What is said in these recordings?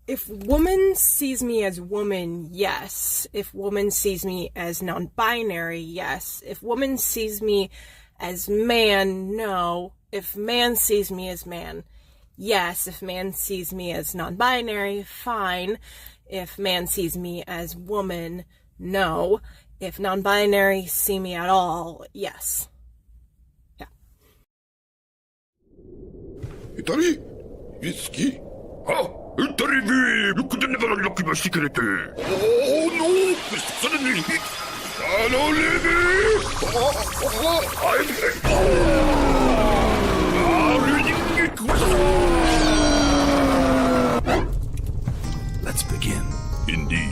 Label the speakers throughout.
Speaker 1: if woman sees me as woman, yes. If woman sees me as non-binary, yes. If woman sees me as man, no. If man sees me as man, yes. If man sees me as non-binary, fine. If man sees me as woman, no. If non-binary see me at all, yes. Yeah.
Speaker 2: 誰ウイスキーあ、誰めよくでながら楽ましてくれて。おー、ノー、それに、あのレベルLet's begin. Indeed.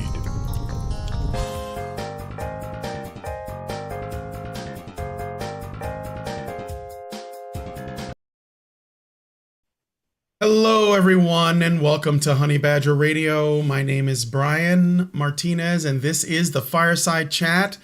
Speaker 3: Hello, everyone, and welcome to Honey Badger Radio. My name is Brian Martinez, and this is the Fireside Chat,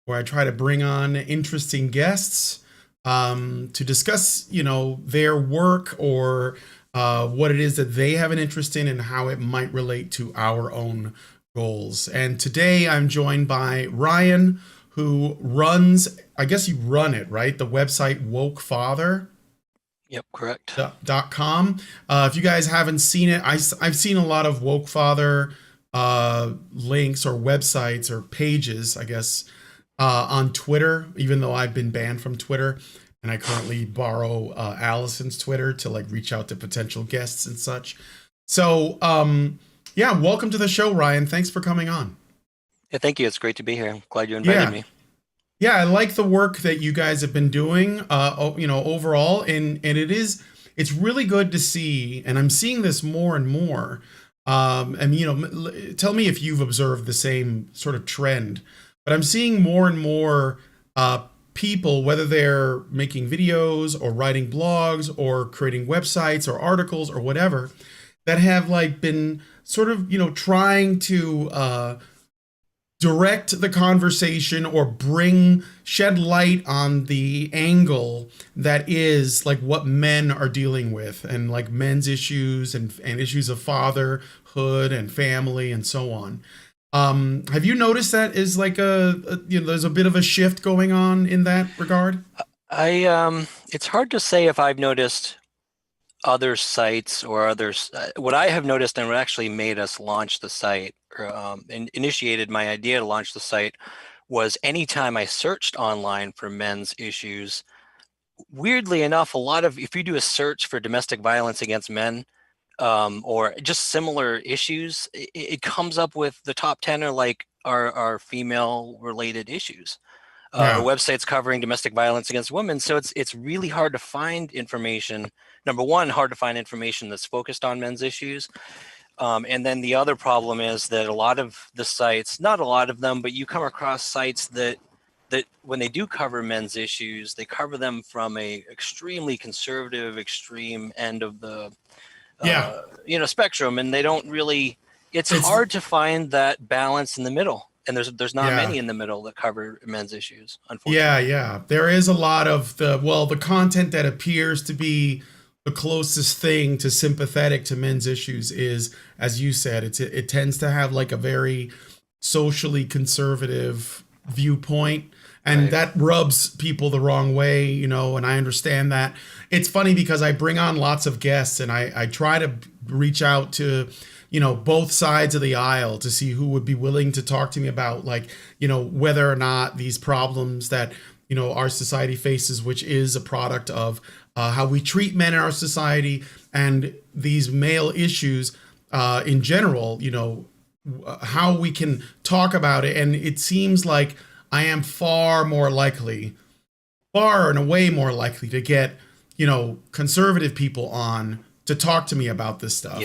Speaker 3: where I try to bring on interesting guests to discuss, their work or what it is that they have an interest in and how it might relate to our own goals. And today I'm joined by Ryan, who runs, I guess you run it, right? The website Woke Father.
Speaker 4: Yep, correct.
Speaker 3: .com. If you guys haven't seen it, I've seen a lot of Woke Father links or websites or pages, I guess, on Twitter, even though I've been banned from Twitter. And I currently borrow Allison's Twitter to reach out to potential guests and such. So, welcome to the show, Ryan. Thanks for coming on.
Speaker 4: Yeah, thank you. It's great to be here. I'm glad you invited me.
Speaker 3: Yeah, I like the work that you guys have been doing, overall, and it's really good to see, and I'm seeing this more and more. Tell me if you've observed the same sort of trend, but I'm seeing more and more people, whether they're making videos or writing blogs or creating websites or articles or whatever, that have been sort of trying to direct the conversation or shed light on the angle that is what men are dealing with and men's issues and issues of fatherhood and family and so on. Have you noticed that is there's a bit of a shift going on in that regard?
Speaker 4: It's hard to say if I've noticed other sites or others. What I have noticed, and what actually made us launch the site and initiated my idea to launch the site, was anytime I searched online for men's issues, weirdly enough, if you do a search for domestic violence against men or just similar issues, it comes up with the top 10 are female related issues. Or websites covering domestic violence against women. So it's really hard to find information. Number one, hard to find information that's focused on men's issues. And then the other problem is that a lot of the sites, not a lot of them, but you come across sites that when they do cover men's issues, they cover them from a extremely conservative, extreme end of the spectrum, and they don't really. It's hard to find that balance in the middle. And there's not many in the middle that cover men's issues, unfortunately.
Speaker 3: Yeah. There is a lot of the content that appears to be the closest thing to sympathetic to men's issues is, as you said, it tends to have a very socially conservative viewpoint. And that rubs people the wrong way, and I understand that. It's funny because I bring on lots of guests and I try to reach out to both sides of the aisle to see who would be willing to talk to me about whether or not these problems that our society faces, which is a product of how we treat men in our society and these male issues in general, how we can talk about it. And it seems like I am far and away more likely to get conservative people on to talk to me about this stuff.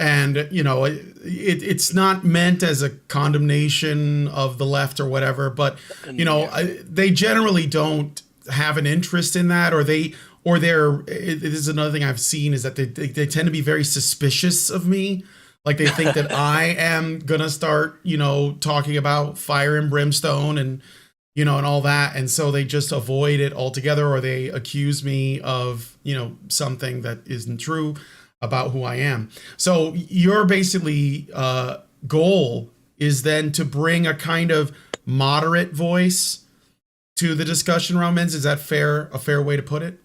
Speaker 3: And, it's not meant as a condemnation of the left or whatever, but, they generally don't have an interest in that, this is another thing I've seen is that they tend to be very suspicious of me. They think that I am going to start, talking about fire and brimstone and, and all that. And so they just avoid it altogether, or they accuse me of, something that isn't true. about who I am. So your basically goal is then to bring a kind of moderate voice to the discussion around men's. Is that a fair way to put it?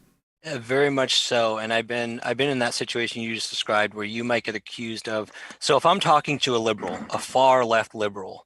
Speaker 4: Very much so. And I've been in that situation you just described where you might get accused of. So if I'm talking to a liberal, a far left liberal,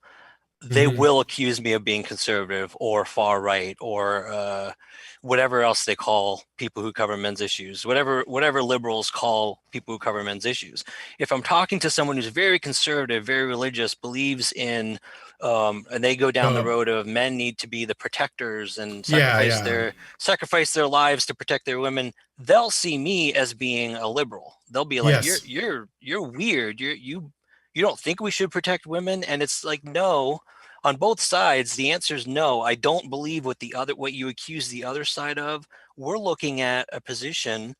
Speaker 4: they
Speaker 3: Hmm.
Speaker 4: will accuse me of being conservative or far right or whatever else they call people who cover men's issues, whatever liberals call people who cover men's issues. If I'm talking to someone who's very conservative, very religious, believes in, and they go down the
Speaker 3: Uh,
Speaker 4: road of men need to be the protectors and
Speaker 3: yeah, yeah.
Speaker 4: sacrifice their lives to protect their women, they'll see me as being a liberal. They'll be like,
Speaker 3: Yes.
Speaker 4: you're weird. You don't think we should protect women? And it's like, no, on both sides, the answer is no. I don't believe what you accuse the other side of. We're looking at a position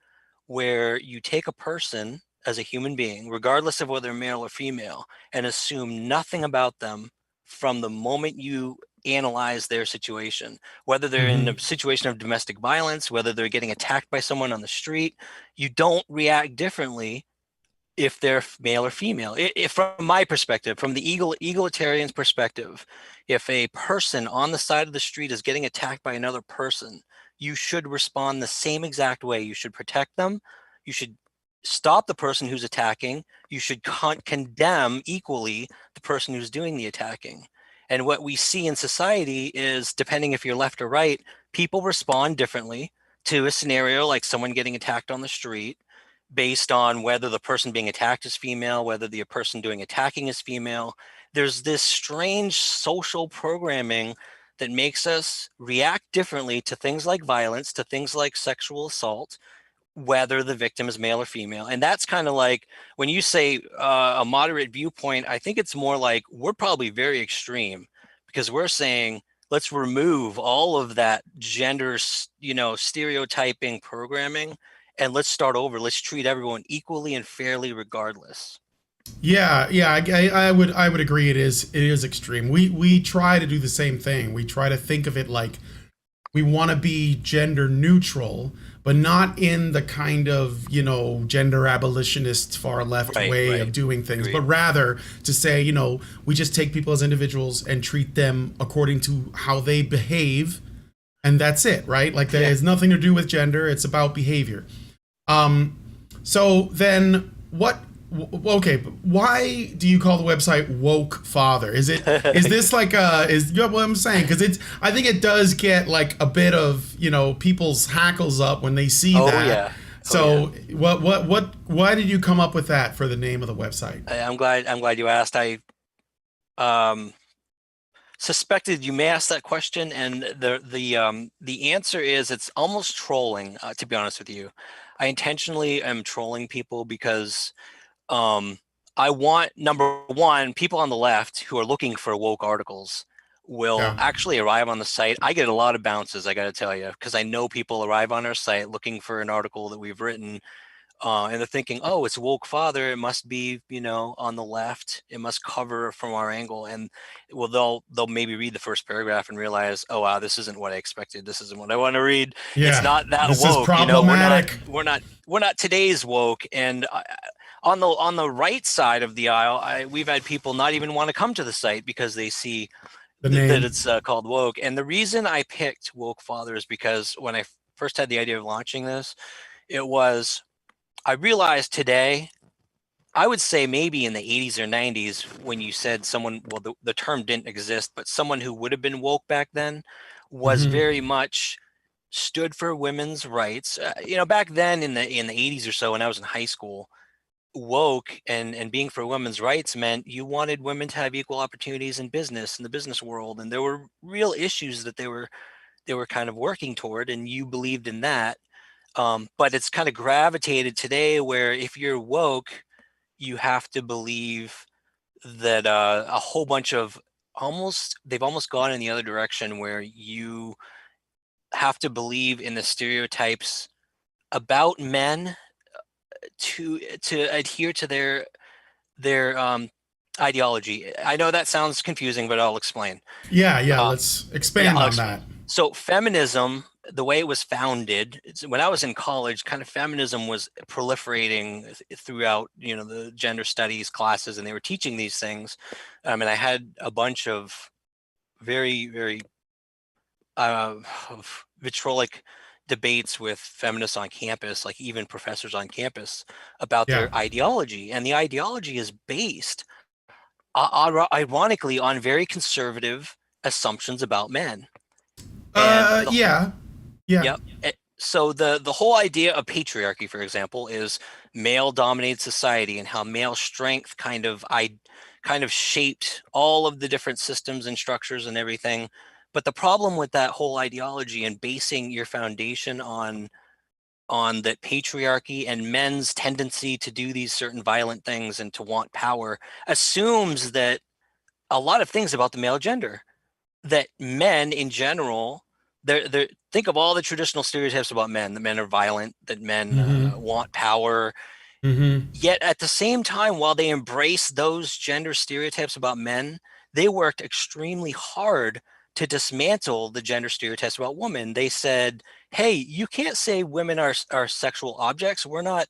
Speaker 4: where you take a person as a human being, regardless of whether male or female, and assume nothing about them from the moment you analyze their situation, whether they're in
Speaker 3: Hmm.
Speaker 4: a situation of domestic violence, whether they're getting attacked by someone on the street. You don't react differently if they're male or female. If from my perspective, from the egalitarian's perspective, if a person on the side of the street is getting attacked by another person, you should respond the same exact way. You should protect them. You should stop the person who's attacking. You should condemn equally the person who's doing the attacking. And what we see in society is, depending if you're left or right, people respond differently to a scenario like someone getting attacked on the street based on whether the person being attacked is female, whether the person doing attacking is female. There's this strange social programming that makes us react differently to things like violence, to things like sexual assault, whether the victim is male or female. And that's kind of like when you say a moderate viewpoint, I think it's more like we're probably very extreme because we're saying, let's remove all of that gender, stereotyping programming, and let's start over. Let's treat everyone equally and fairly regardless.
Speaker 3: Yeah, yeah, I would agree. It is extreme. We try to do the same thing. We try to think of it like we want to be gender neutral, but not in the kind of, gender abolitionist far left way of
Speaker 4: Right.
Speaker 3: doing things, but
Speaker 4: Agreed.
Speaker 3: rather to say, we just take people as individuals and treat them according to how they behave, and that's it, right? Like that
Speaker 4: Yeah.
Speaker 3: has nothing to do with gender. It's about behavior. Um, so then what? Okay, but why do you call the website Woke Father? Is this like is you know what I'm saying? Because it's I think it does get like a bit of people's hackles up when they see
Speaker 4: Oh
Speaker 3: that.
Speaker 4: yeah. Oh yeah.
Speaker 3: So why did you come up with that for the name of the website?
Speaker 4: I'm glad you asked. I um suspected you may ask that question, and the answer is it's almost trolling. To be honest with you, I intentionally am trolling people because um, I want, number one, people on the left who are looking for woke articles will
Speaker 3: Yeah.
Speaker 4: actually arrive on the site. I get a lot of bounces, I got to tell you, because I know people arrive on our site looking for an article that we've written, and they're thinking, oh, it's woke father. It must be, on the left. It must cover from our angle. And well, they'll maybe read the first paragraph and realize, oh wow, this isn't what I expected. This isn't what I want to read. It's
Speaker 3: Yeah.
Speaker 4: not that
Speaker 3: This is
Speaker 4: woke.
Speaker 3: problematic.
Speaker 4: We're not today's woke. And on the right side of the aisle, we've had people not even want to come to the site because they see
Speaker 3: The
Speaker 4: that
Speaker 3: name.
Speaker 4: it's called woke. And the reason I picked woke father is because when I first had the idea of launching this, it was I realized today, I would say maybe in the 80s or 90s, when you said someone, well, the term didn't exist, but someone who would have been woke back then was
Speaker 3: Hmm.
Speaker 4: very much stood for women's rights. Back then in the 80s or so, when I was in high school, woke and being for women's rights meant you wanted women to have equal opportunities in business, in the business world, and there were real issues that they were kind of working toward, and you believed in that. But it's kind of gravitated today where if you're woke, you have to believe that a whole bunch of they've almost gone in the other direction where you have to believe in the stereotypes about men to adhere to their ideology. I know that sounds confusing, but I'll explain.
Speaker 3: Yeah, yeah.
Speaker 4: Uh,
Speaker 3: Let's
Speaker 4: yeah,
Speaker 3: expand
Speaker 4: I'll
Speaker 3: on
Speaker 4: explain.
Speaker 3: that.
Speaker 4: So feminism the way it was founded, when I was in college, kind of feminism was proliferating throughout, the gender studies classes, and they were teaching these things. And I had a bunch of very, very vitriolic debates with feminists on campus, like even professors on campus, about
Speaker 3: Yeah.
Speaker 4: their ideology. And the ideology is based, ironically, on very conservative assumptions about men.
Speaker 3: Yeah.
Speaker 4: Yep. So the whole idea of patriarchy, for example, is male-dominated society, and how male strength kind of shaped all of the different systems and structures and everything. But the problem with that whole ideology and basing your foundation on that patriarchy and men's tendency to do these certain violent things and to want power assumes that a lot of things about the male gender, that men in general, they're think of all the traditional stereotypes about men, that men are violent, that men want power. Yet at the same time, while they embrace those gender stereotypes about men, they worked extremely hard to dismantle the gender stereotypes about women. They said, hey, you can't say women are sexual objects. We're not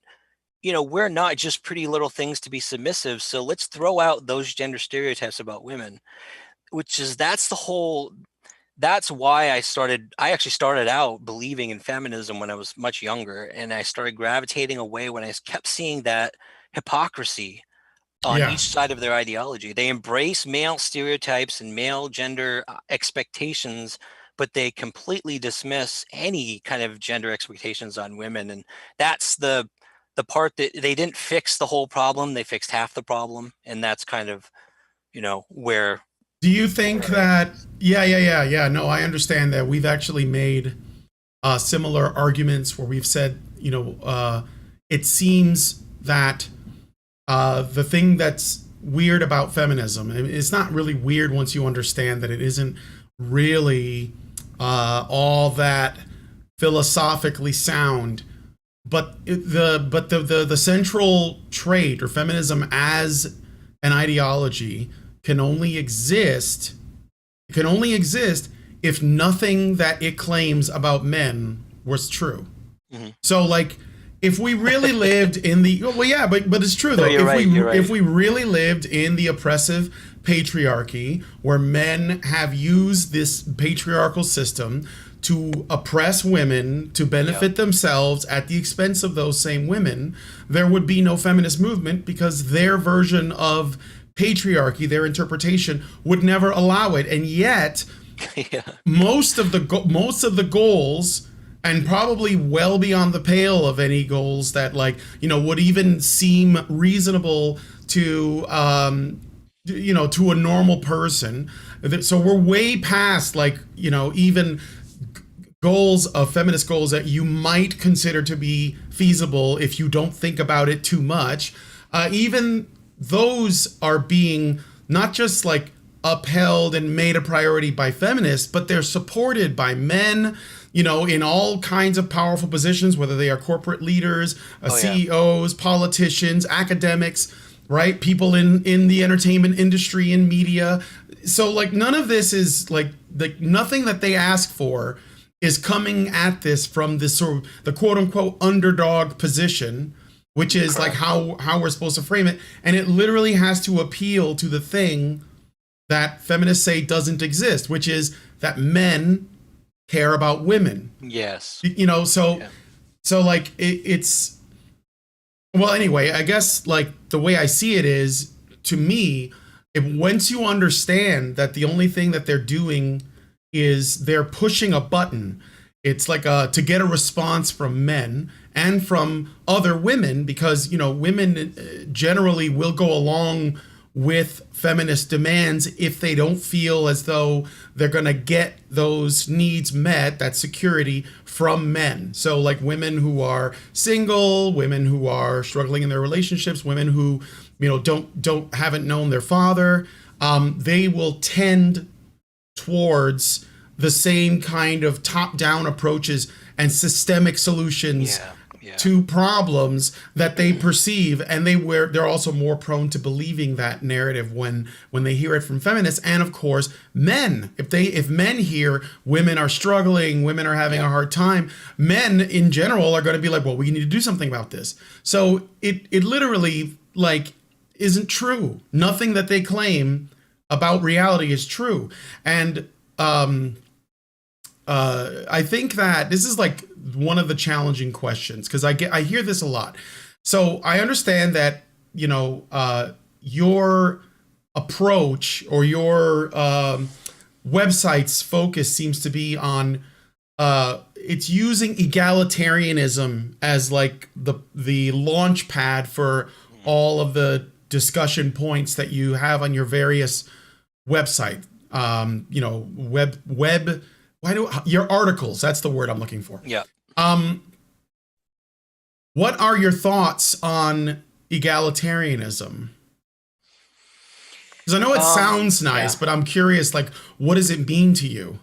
Speaker 4: just pretty little things to be submissive. So let's throw out those gender stereotypes about women, that's why I actually started out believing in feminism when I was much younger. And I started gravitating away when I kept seeing that hypocrisy on each side of their ideology. They embrace male stereotypes and male gender expectations, but they completely dismiss any kind of gender expectations on women. And that's the part that they didn't fix the whole problem. They fixed half the problem. And that's kind of, where.
Speaker 3: Do you think that, yeah. No, I understand that. We've actually made similar arguments where we've said, it seems that the thing that's weird about feminism, it's not really weird once you understand that it isn't really all that philosophically sound, but the central trait, or feminism as an ideology, can only exist if nothing that it claims about men was true. So like, if we really lived in the but it's true though. If we really lived in the oppressive patriarchy, where men have used this patriarchal system to oppress women, to benefit themselves at the expense of those same women, there would be no feminist movement, because their version of patriarchy, their interpretation, would never allow it. And yet most of the goals, and probably well beyond the pale of any goals that would even seem reasonable to to a normal person. So we're way past even goals of feminist goals that you might consider to be feasible if you don't think about it too much. Even those are being not just upheld and made a priority by feminists, but they're supported by men, in all kinds of powerful positions, whether they are corporate leaders, CEOs, politicians, academics, right? People in the entertainment industry and media. So none of this is nothing that they ask for is coming at this from this sort of the quote unquote underdog position, which is how we're supposed to frame it. And it literally has to appeal to the thing that feminists say doesn't exist, which is that men care about women.
Speaker 4: Yes.
Speaker 3: It's, well, anyway, I guess the way I see it is, to me, once you understand that the only thing that they're doing is they're pushing a button, it's to get a response from men and from other women, because women generally will go along with feminist demands if they don't feel as though they're going to get those needs met, that security, from men. So women who are single, women who are struggling in their relationships, women who haven't known their father, they will tend towards the same kind of top-down approaches and systemic solutions to problems that they perceive, and they're also more prone to believing that narrative when they hear it from feminists. And of course, men, if men hear women are struggling, women are having a hard time, men in general are going to be like, well, we need to do something about this. So it literally like isn't true. Nothing that they claim about reality is true. And I think that this is like one of the challenging questions, because I hear this a lot. So I understand that, you know, your approach or your website's focus seems to be on it's using egalitarianism as like the launch pad for all of the discussion points that you have on your various website, you know, your articles, that's the word I'm looking for.
Speaker 4: Yeah.
Speaker 3: What are your thoughts on egalitarianism? Because I know it sounds nice, but I'm curious, like, what does it mean to you?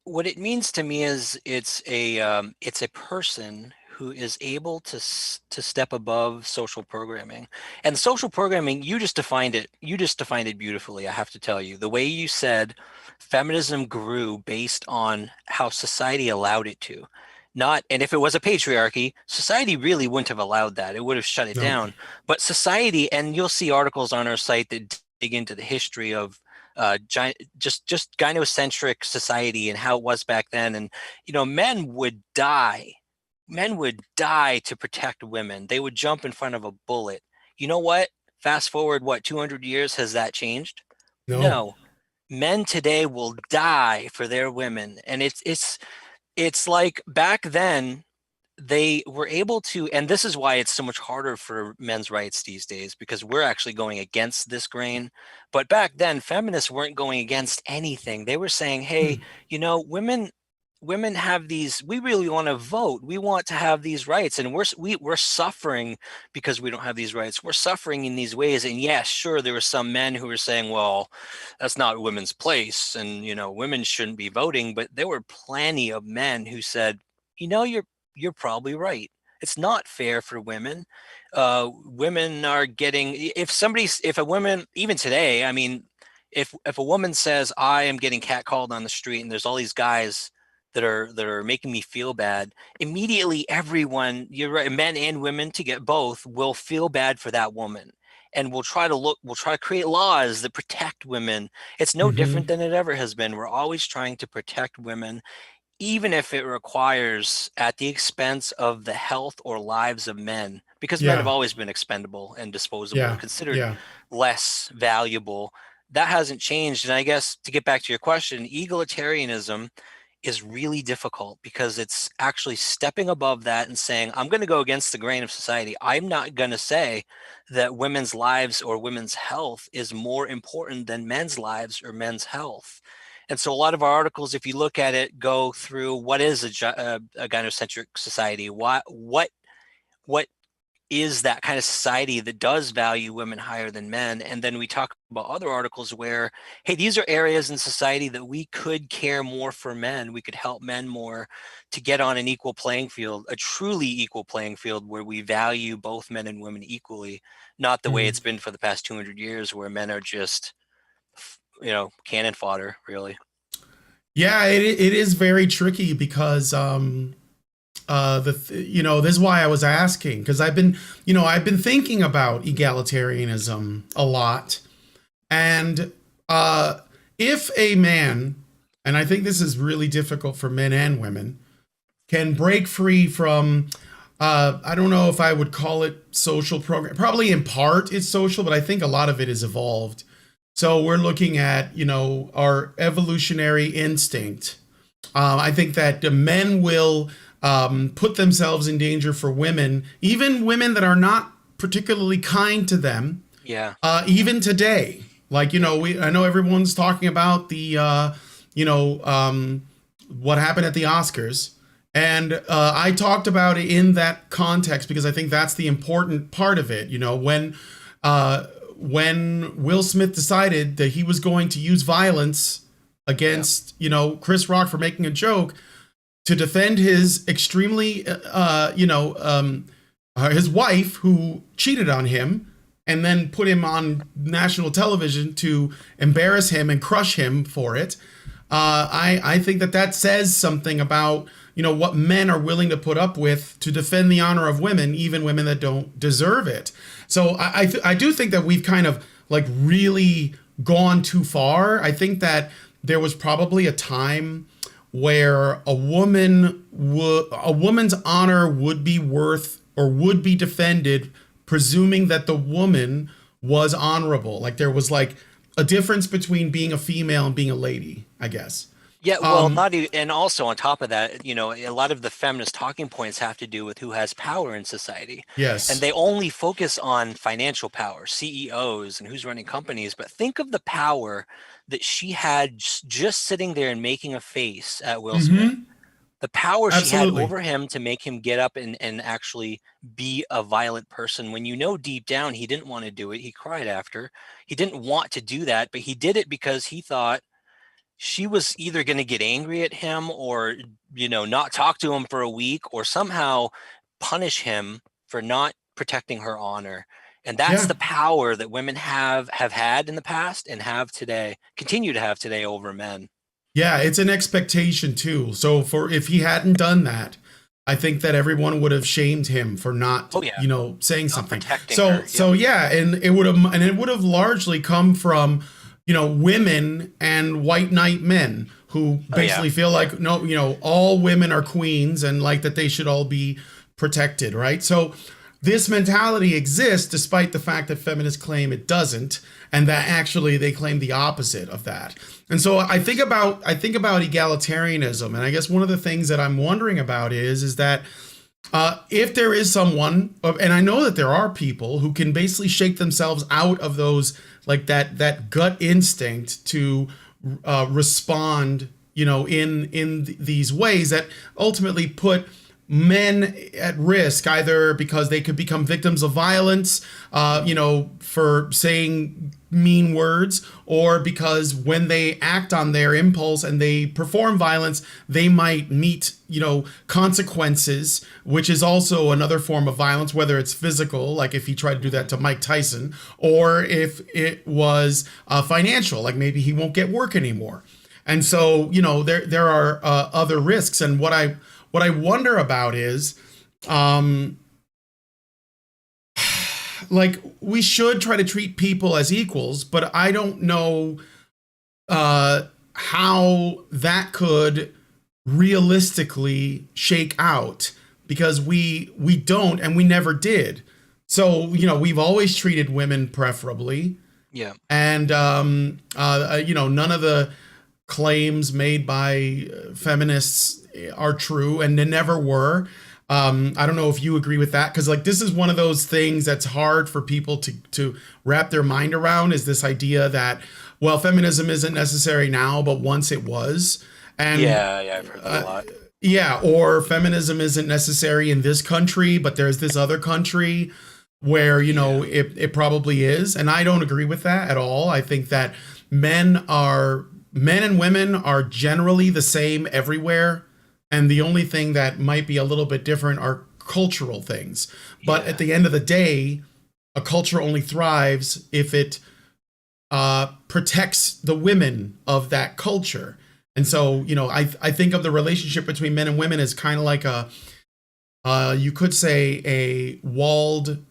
Speaker 4: What it means to me is it's a person who is able to step above social programming. And social programming, you just defined it beautifully, I have to tell you. The way you said feminism grew based on how society allowed it to. And if it was a patriarchy, society really wouldn't have allowed that. It would have shut it down. But society, and you'll see articles on our site that dig into the history of just gynocentric society and how it was back then. And, you know, men would die to protect women. They would jump in front of a bullet. You know what? Fast forward, 200 years, has that changed? No. Men today will die for their women. And it's like back then they were able to, and this is why it's so much harder for men's rights these days, because we're actually going against this grain. But back then, feminists weren't going against anything. They were saying, hey, you know, women have these, we really want to vote. We want to have these rights, and we're suffering because we don't have these rights. We're suffering in these ways. And yes, sure, there were some men who were saying, well, that's not women's place, and, you know, women shouldn't be voting. But there were plenty of men who said, you know, you're probably right. It's not fair for women. Women are getting, if a woman, even today, I mean, if a woman says, I am getting catcalled on the street and there's all these guys that are making me feel bad, immediately everyone, you're right, men and women, to get both, will feel bad for that woman. And we'll try to create laws that protect women. It's no different than it ever has been. We're always trying to protect women, even if it requires at the expense of the health or lives of men, because men have always been expendable and disposable, considered less valuable. That hasn't changed. And I guess to get back to your question, egalitarianism is really difficult because it's actually stepping above that and saying, I'm going to go against the grain of society. I'm not going to say that women's lives or women's health is more important than men's lives or men's health. And so a lot of our articles, if you look at it, go through what is a gynocentric society? What is that kind of society that does value women higher than men? And then we talk about other articles where, hey, these are areas in society that we could care more for men. We could help men more to get on an equal playing field, a truly equal playing field where we value both men and women equally, not the way it's been for the past 200 years where men are just, you know, cannon fodder, really. Yeah,
Speaker 3: it is very tricky because you know, this is why I was asking, because I've been thinking about egalitarianism a lot. And if a man, and I think this is really difficult for men and women, can break free from I don't know if I would call it social program. Probably in part it's social, but I think a lot of it is evolved. So we're looking at, you know, our evolutionary instinct. I think that the men will put themselves in danger for women, even women that are not particularly kind to them.
Speaker 4: Yeah.
Speaker 3: Even today, like, you know, I know everyone's talking about the, you know, what happened at the Oscars. And I talked about it in that context because I think that's the important part of it. You know, when Will Smith decided that he was going to use violence against, you know, Chris Rock for making a joke, to defend his extremely, his wife who cheated on him and then put him on national television to embarrass him and crush him for it. I think that says something about, what men are willing to put up with to defend the honor of women, even women that don't deserve it. So I do think that we've kind of like really gone too far. I think that there was probably a time where a woman's honor would be worth or would be defended, presuming that the woman was honorable. Like there was like a difference between being a female and being a lady, I guess.
Speaker 4: Yeah, well, not even, and also on top of that, a lot of the feminist talking points have to do with who has power in society.
Speaker 3: Yes.
Speaker 4: And they only focus on financial power, CEOs, and who's running companies. But think of the power that she had just sitting there and making a face at Will Smith. The power she had over him to make him get up and actually be a violent person when deep down he didn't want to do it. He cried after. He didn't want to do that, but he did it because he thought she was either going to get angry at him or, not talk to him for a week or somehow punish him for not protecting her honor. And that's the power that women have had in the past and have today, continue to have today over men.
Speaker 3: Yeah, it's an expectation too. So if he hadn't done that, I think that everyone would have shamed him for not, saying not something. So yeah, and it would have largely come from, women and white knight men who basically feel like no, all women are queens and like that they should all be protected, right? So this mentality exists despite the fact that feminists claim it doesn't, and that actually they claim the opposite of that. And so I think about egalitarianism, and I guess one of the things that I'm wondering about is that if there is someone, and I know that there are people who can basically shake themselves out of those, like that gut instinct to respond, in these ways that ultimately put men at risk, either because they could become victims of violence, for saying mean words, or because when they act on their impulse and they perform violence, they might meet, consequences, which is also another form of violence, whether it's physical, like if he tried to do that to Mike Tyson, or if it was financial, like maybe he won't get work anymore. And so, there are other risks. And what I wonder about is, like we should try to treat people as equals, but I don't know how that could realistically shake out, because we don't, and we never did. So, we've always treated women preferably.
Speaker 4: Yeah.
Speaker 3: And, none of the claims made by feminists are true, and they never were. I don't know if you agree with that, because like this is one of those things that's hard for people to wrap their mind around, is this idea that, well, feminism isn't necessary now, but once it was. And
Speaker 4: I've heard that a lot.
Speaker 3: Yeah, or feminism isn't necessary in this country, but there's this other country where, it probably is. And I don't agree with that at all. I think that men and women are generally the same everywhere. And the only thing that might be a little bit different are cultural things. But at the end of the day, a culture only thrives if it protects the women of that culture. And so, I think of the relationship between men and women as kind of like you could say a walled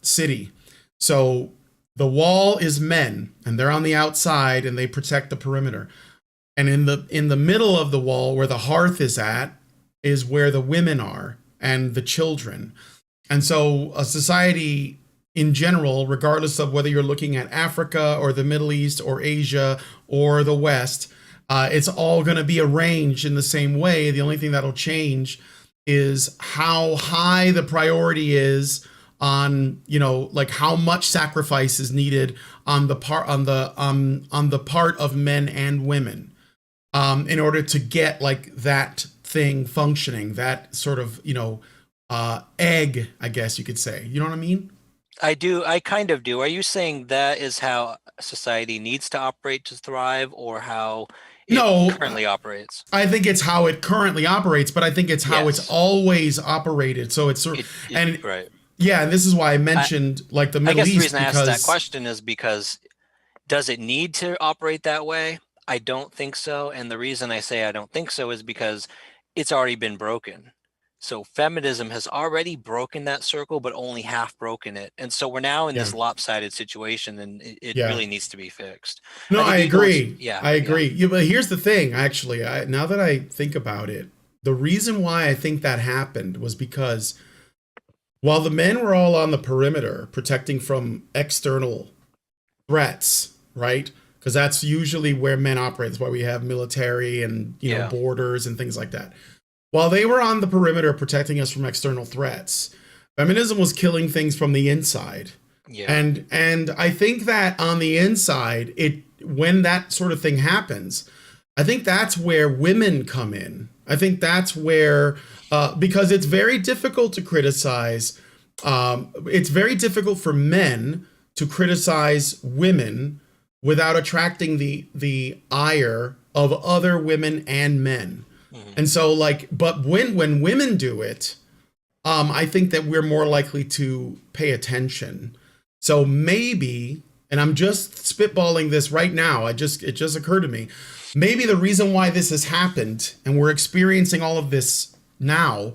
Speaker 3: city. So the wall is men, and they're on the outside and they protect the perimeter. And in the middle of the wall, where the hearth is at, is where the women are and the children. And so a society in general, regardless of whether you're looking at Africa or the Middle East or Asia or the West, it's all going to be arranged in the same way. The only thing that'll change is how high the priority is on, like how much sacrifice is needed on the part of men and women. In order to get like that thing functioning, that sort of, egg, I guess you could say. You know what I mean?
Speaker 4: I do. I kind of do. Are you saying that is how society needs to operate to thrive, or how it
Speaker 3: No,
Speaker 4: currently operates?
Speaker 3: I think it's how it currently operates, but I think it's how it's
Speaker 4: Yes,
Speaker 3: always operated. So it's and
Speaker 4: right.
Speaker 3: yeah, and this is why I
Speaker 4: I,
Speaker 3: mentioned like the
Speaker 4: I
Speaker 3: Middle
Speaker 4: guess the
Speaker 3: East
Speaker 4: reason I asked that
Speaker 3: because
Speaker 4: question is because does it need to operate that way? I don't think so. And the reason I say I don't think so is because it's already been broken. So feminism has already broken that circle, but only half broken it. And so we're now in
Speaker 3: yeah,
Speaker 4: this lopsided situation, and it
Speaker 3: yeah.
Speaker 4: really needs to be fixed.
Speaker 3: No,
Speaker 4: I think
Speaker 3: I
Speaker 4: egals,
Speaker 3: agree.
Speaker 4: yeah,
Speaker 3: I
Speaker 4: yeah,
Speaker 3: agree. Yeah, but here's the thing, actually, now that I think about it, the reason why I think that happened was because while the men were all on the perimeter protecting from external threats, right? Because that's usually where men operate. That's why we have military and,
Speaker 4: yeah,
Speaker 3: borders and things like that. While they were on the perimeter protecting us from external threats, feminism was killing things from the inside.
Speaker 4: yeah,
Speaker 3: And I think that on the inside, when that sort of thing happens, I think that's where women come in. I think that's where because it's very difficult to criticize. It's very difficult for men to criticize women without attracting the ire of other women and men.
Speaker 4: mhm,
Speaker 3: And so like, but when women do it, I think that we're more likely to pay attention. So maybe, and I'm just spitballing this right now, it just occurred to me. Maybe the reason why this has happened and we're experiencing all of this now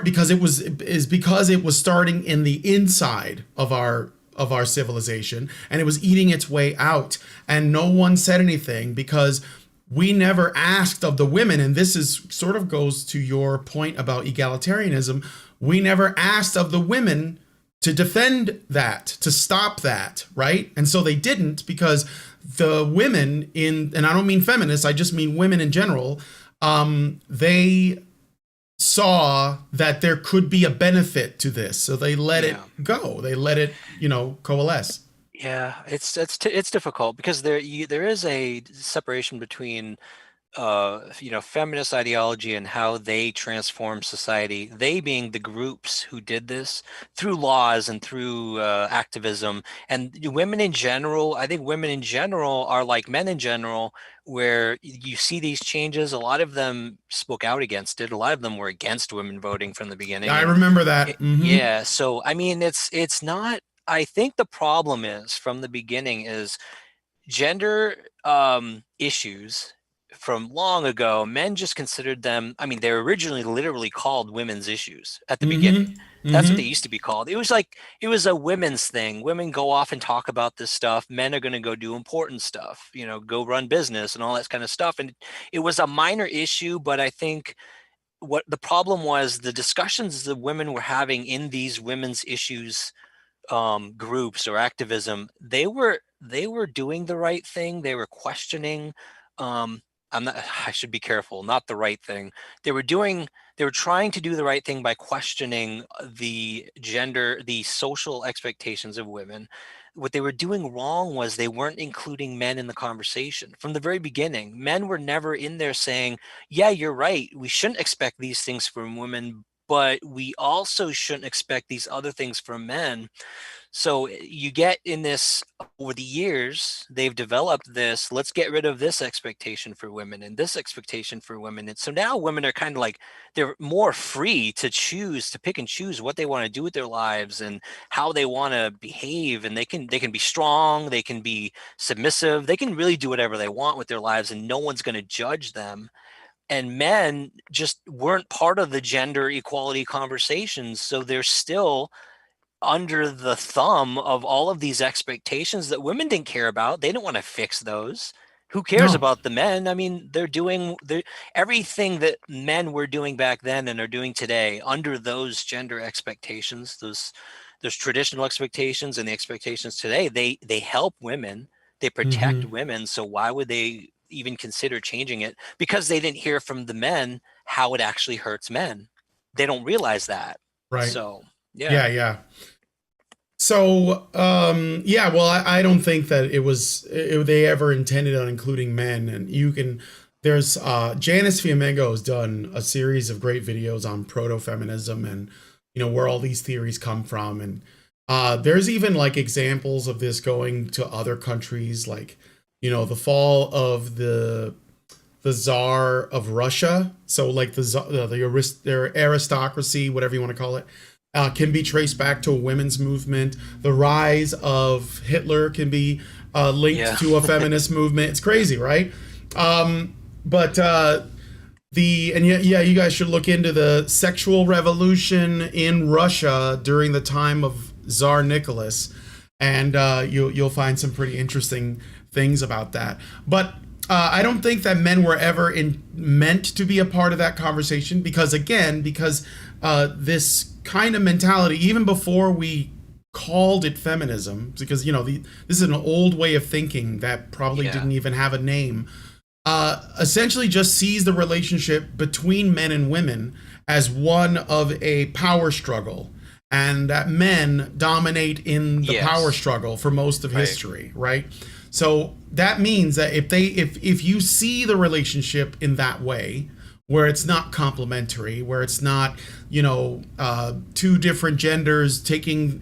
Speaker 3: because it was starting in the inside of our civilization and it was eating its way out and no one said anything because we never asked of the women, and this is sort of goes to your point about egalitarianism. We never asked of the women to defend that, to stop that, right? And so they didn't because the women and I don't mean feminists, I just mean women in general, they saw that there could be a benefit to this. So they let it
Speaker 4: yeah.
Speaker 3: go. They let it, coalesce.
Speaker 4: Yeah, it's difficult because there is a separation between feminist ideology and how they transform society. They being the groups who did this through laws and through activism, and women in general. I think women in general are like men in general, where you see these changes. A lot of them spoke out against it. A lot of them were against women voting from the beginning,
Speaker 3: I
Speaker 4: and
Speaker 3: remember that.
Speaker 4: yeah. So I mean, it's not. I think the problem is from the beginning is gender issues from long ago. Men just considered them, I mean, they were originally literally called women's issues at the beginning.
Speaker 3: Mm-hmm.
Speaker 4: That's what they
Speaker 3: Mm-hmm.
Speaker 4: used to be called. It was like it was a women's thing. Women go off and talk about this stuff. Men are going to go do important stuff, go run business and all that kind of stuff. And it was a minor issue, but I think what the problem was, the discussions the women were having in these women's issues groups or activism, they were doing the right thing. They were questioning. Um, I'm not. I should be careful. Not the right thing. They were doing. They were trying to do the right thing by questioning the social expectations of women. What they were doing wrong was they weren't including men in the conversation from the very beginning. Men were never in there saying, "Yeah, you're right. We shouldn't expect these things from women." But we also shouldn't expect these other things from men. So you get in this over the years, they've developed this, let's get rid of this expectation for women and this expectation for women. And so now women are kind of like, they're more free to choose, to pick and choose what they want to do with their lives and how they want to behave. And they can be strong, they can be submissive, they can really do whatever they want with their lives and no one's going to judge them. And men just weren't part of the gender equality conversations. So they're still under the thumb of all of these expectations that women didn't care about. They didn't want to fix those. Who cares
Speaker 3: No.
Speaker 4: about the men? I mean, they're doing everything that men were doing back then and are doing today under those gender expectations, those traditional expectations and the expectations today. They help women, they protect
Speaker 3: Mm-hmm.
Speaker 4: women. So why would they even consider changing it? Because they didn't hear from the men how it actually hurts men. They don't realize that.
Speaker 3: Right.
Speaker 4: So yeah.
Speaker 3: Yeah. Yeah. So, yeah, well, I don't think that they ever intended on including men. And there's, Janice Fiamengo has done a series of great videos on protofeminism and, where all these theories come from. And There's even like examples of this going to other countries, like, the fall of the Tsar of Russia. So like their aristocracy, whatever you want to call it, can be traced back to a women's movement. The rise of Hitler can be linked to a feminist movement. It's crazy, right? But you guys should look into the sexual revolution in Russia during the time of Tsar Nicholas, and you'll find some pretty interesting things about that. But I don't think that men were ever meant to be a part of that conversation because this kind of mentality, even before we called it feminism, because this is an old way of thinking that probably didn't even have a name. Essentially just sees the relationship between men and women as one of a power struggle, and that men dominate in the power struggle for most of history, right? So that means that if you see the relationship in that way, where it's not complementary, where it's not, two different genders taking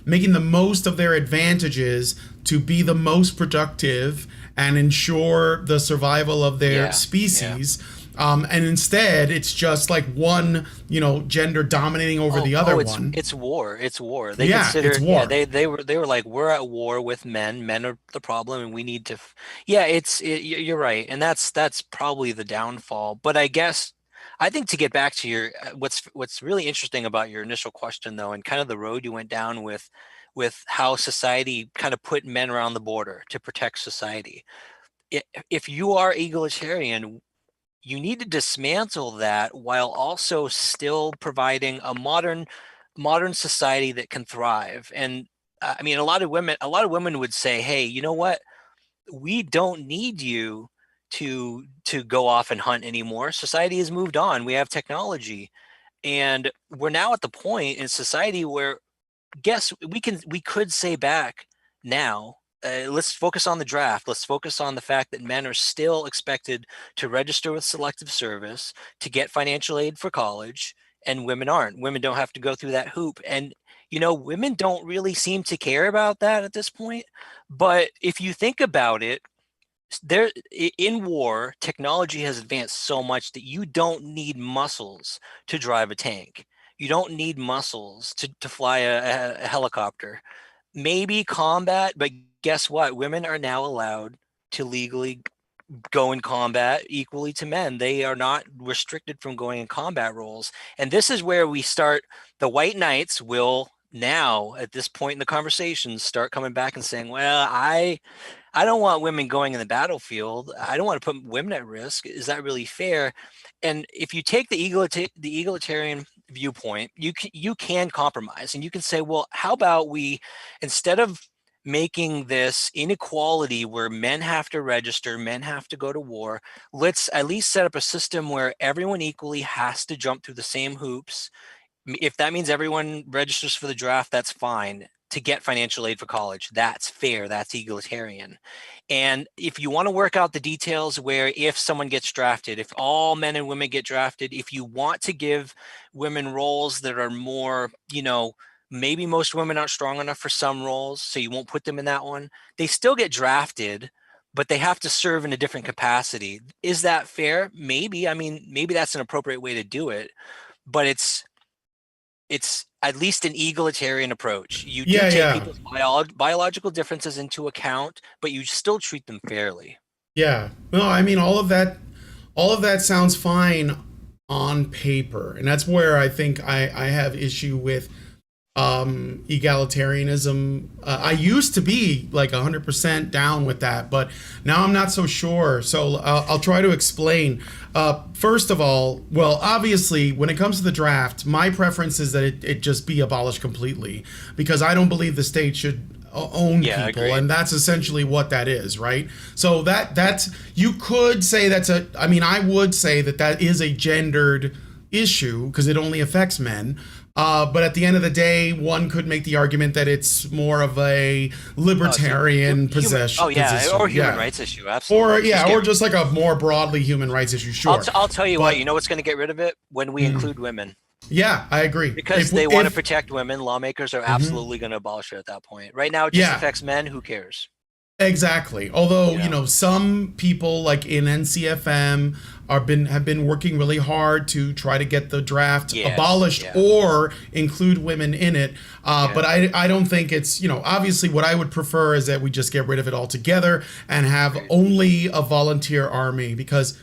Speaker 3: making the most of their advantages to be the most productive and ensure the survival of their species. And instead, it's just like one, gender dominating over the other one.
Speaker 4: It's war. It's war. They consider
Speaker 3: it's war.
Speaker 4: They were like, we're at war with men. Men are the problem, and we need to. You're right, and that's probably the downfall. But I think to get back to your what's really interesting about your initial question though, and kind of the road you went down with how society kind of put men around the border to protect society. If you are egalitarian, you need to dismantle that while also still providing a modern society that can thrive. And I mean, a lot of women would say, hey, you know what? We don't need you to go off and hunt anymore. Society has moved on. We have technology. And we're now at the point in society where we could say back now, let's focus on the draft. Let's focus on the fact that men are still expected to register with selective service to get financial aid for college, and women aren't. Women don't have to go through that hoop. And, women don't really seem to care about that at this point. But if you think about it, in war, technology has advanced so much that you don't need muscles to drive a tank. You don't need muscles to fly a helicopter. Maybe combat, but guess what? Women are now allowed to legally go in combat equally to men. They are not restricted from going in combat roles. And this is where we start. The white knights will now, at this point in the conversation, start coming back and saying, well, I don't want women going in the battlefield. I don't want to put women at risk. Is that really fair? And if you take the egalitarian viewpoint, you can compromise, and you can say, well, how about we, instead of making this inequality where men have to register, men have to go to war, let's at least set up a system where everyone equally has to jump through the same hoops. If that means everyone registers for the draft, that's fine. To get financial aid for college, that's fair, that's egalitarian. And if you want to work out the details where if someone gets drafted, if all men and women get drafted, if you want to give women roles that are more, maybe most women aren't strong enough for some roles, so you won't put them in that one. They still get drafted, but they have to serve in a different capacity. Is that fair? Maybe. I mean, maybe that's an appropriate way to do it, but it's at least an egalitarian approach. You do take people's biological differences into account, but you still treat them fairly.
Speaker 3: Yeah. No, I mean, all of that sounds fine on paper. And that's where I think I have issue with egalitarianism. I used to be like 100% down with that, but now I'm not so sure. So I'll try to explain. First of all, well, obviously, when it comes to the draft, my preference is that it just be abolished completely, because I don't believe the state should own people, agreed. And that's essentially what that is, right? So that's you could say I would say that is a gendered issue because it only affects men. But at the end of the day, one could make the argument that it's more of a libertarian position.
Speaker 4: Or human rights issue, absolutely.
Speaker 3: Or just like a more broadly human rights issue, sure.
Speaker 4: I'll tell you what, you know what's going to get rid of it? When we include women.
Speaker 3: Yeah, I agree.
Speaker 4: Because they want to protect women. Lawmakers are absolutely going to abolish it at that point. Right now, it just
Speaker 3: yeah,
Speaker 4: affects men. Who cares?
Speaker 3: exactly. Although,
Speaker 4: You know?
Speaker 3: some people like in NCFM have been working really hard to try to get the draft
Speaker 4: Yes,
Speaker 3: abolished
Speaker 4: yeah.
Speaker 3: or include women in it.
Speaker 4: Yeah.
Speaker 3: But I don't think it's, obviously what I would prefer is that we just get rid of it altogether and have only a volunteer army because,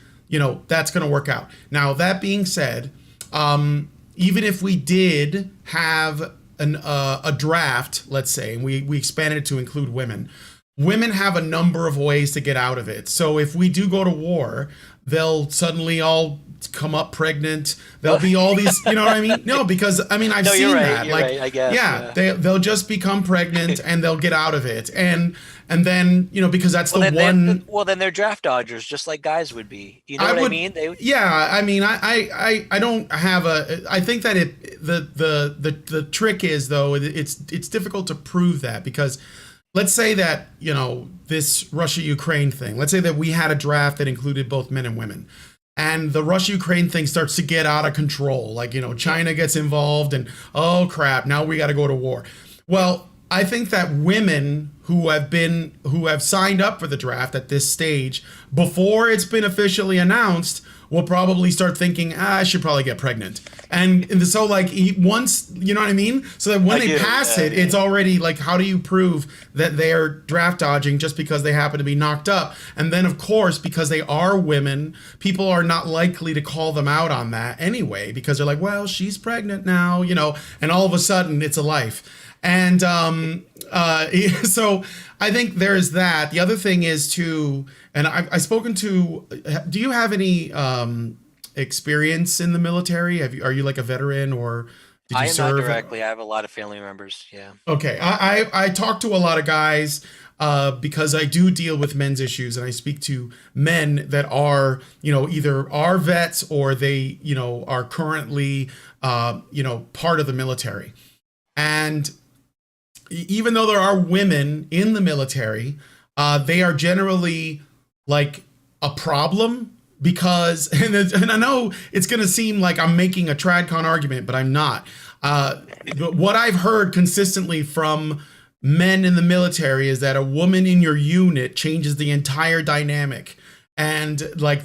Speaker 3: that's going to work out. Now, that being said, even if we did have a draft, let's say, and we expanded it to include women, women have a number of ways to get out of it. So if we do go to war, they'll suddenly all come up pregnant. There'll be all these, you know what I mean? No, because I've
Speaker 4: No,
Speaker 3: seen
Speaker 4: you're right,
Speaker 3: that.
Speaker 4: you're right, I guess,
Speaker 3: yeah,
Speaker 4: yeah.
Speaker 3: they'll just become pregnant and they'll get out of it. And then, because that's
Speaker 4: Well,
Speaker 3: the one.
Speaker 4: well, then they're draft dodgers, just like guys would be. You know what I mean?
Speaker 3: Yeah, I mean, I don't have I think that the trick is though it's difficult to prove that because let's say that this Russia-Ukraine thing. Let's say that we had a draft that included both men and women, and the Russia-Ukraine thing starts to get out of control. Like China gets involved, and oh crap, now we got to go to war. Well, I think that women who have signed up for the draft at this stage before it's been officially announced will probably start thinking, I should probably get pregnant. And so once, you know what I mean? So that when they pass it, it's already like, how do you prove that they're draft dodging just because they happen to be knocked up? And then of course, because they are women, people are not likely to call them out on that anyway, because they're like, well, she's pregnant now, and all of a sudden it's a life. And so I think there's that. The other thing is too, and I've spoken to, do you have any experience in the military? Are you like a veteran or did you serve?
Speaker 4: I am not directly. I have a lot of family members. Yeah.
Speaker 3: Okay. I talk to a lot of guys because I do deal with men's issues and I speak to men that are, either are vets or they, are currently, part of the military. And even though there are women in the military, they are generally like a problem because, and I know it's going to seem like I'm making a TradCon argument, but I'm not. But what I've heard consistently from men in the military is that a woman in your unit changes the entire dynamic. And like,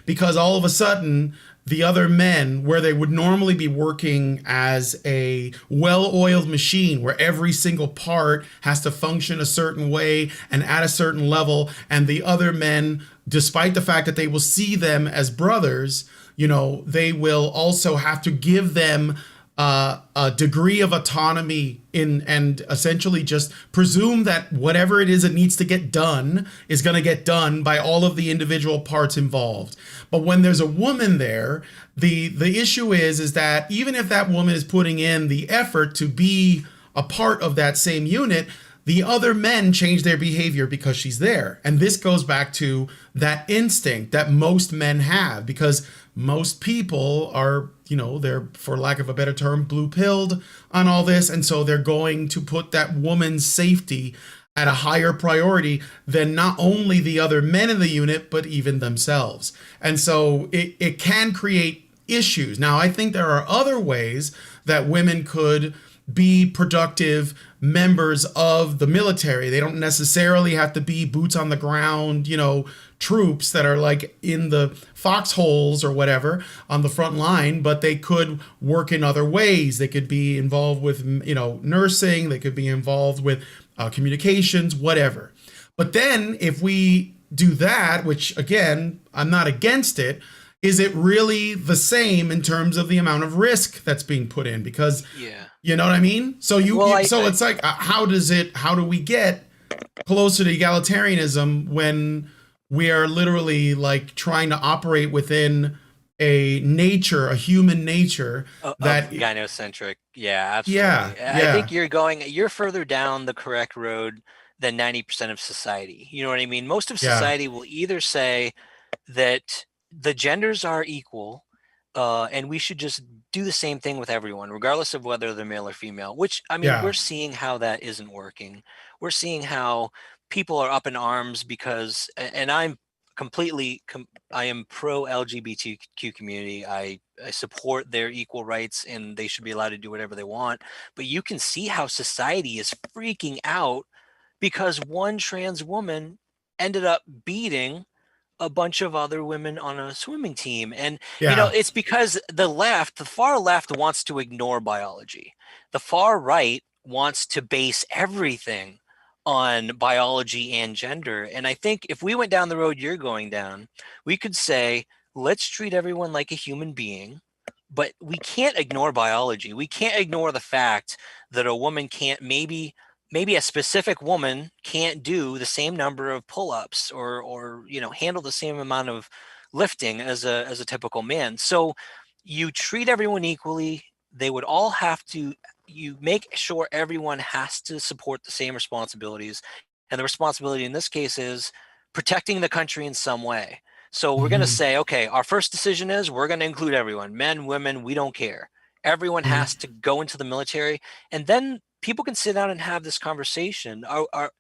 Speaker 3: because all of a sudden, the other men, where they would normally be working as a well-oiled machine where every single part has to function a certain way and at a certain level, and the other men, despite the fact that they will see them as brothers, they will also have to give them a degree of autonomy and essentially just presume that whatever it is that needs to get done is going to get done by all of the individual parts involved. But when there's a woman there, the issue is that even if that woman is putting in the effort to be a part of that same unit, the other men change their behavior because she's there. And this goes back to that instinct that most men have, because most people are, they're, for lack of a better term, blue-pilled on all this. And so they're going to put that woman's safety at a higher priority than not only the other men in the unit, but even themselves. And so it can create issues. Now, I think there are other ways that women could be productive members of the military. They don't necessarily have to be boots on the ground, troops that are like in the foxholes or whatever on the front line, but they could work in other ways. They could be involved with, nursing. They could be involved with communications, whatever. But then if we do that, which again, I'm not against it, is it really the same in terms of the amount of risk that's being put in? Because, you know what I mean? So it's like, how do we get closer to egalitarianism when we are literally like trying to operate within a human nature that
Speaker 4: gynocentric. Yeah, absolutely.
Speaker 3: Yeah.
Speaker 4: I think you're further down the correct road than 90% of society. You know what I mean? Most of society will either say that the genders are equal, and we should just do the same thing with everyone, regardless of whether they're male or female, which, I mean, we're seeing how that isn't working. We're seeing how people are up in arms because, and I'm completely, I am pro LGBTQ community. I I support their equal rights and they should be allowed to do whatever they want. But you can see how society is freaking out because one trans woman ended up beating a bunch of other women on a swimming team. And,
Speaker 3: Yeah.
Speaker 4: it's because the far left wants to ignore biology. The far right wants to base everything on biology and gender. And I think if we went down the road you're going down, we could say, let's treat everyone like a human being. But we can't ignore biology. We can't ignore the fact that a woman can't maybe a specific woman can't do the same number of pull-ups or handle the same amount of lifting as a typical man. So you treat everyone equally. They would all have to, you make sure everyone has to support the same responsibilities. And the responsibility in this case is protecting the country in some way. So we're going to say, okay, our first decision is we're going to include everyone, men, women, we don't care. Everyone has to go into the military. And then people can sit down and have this conversation. Are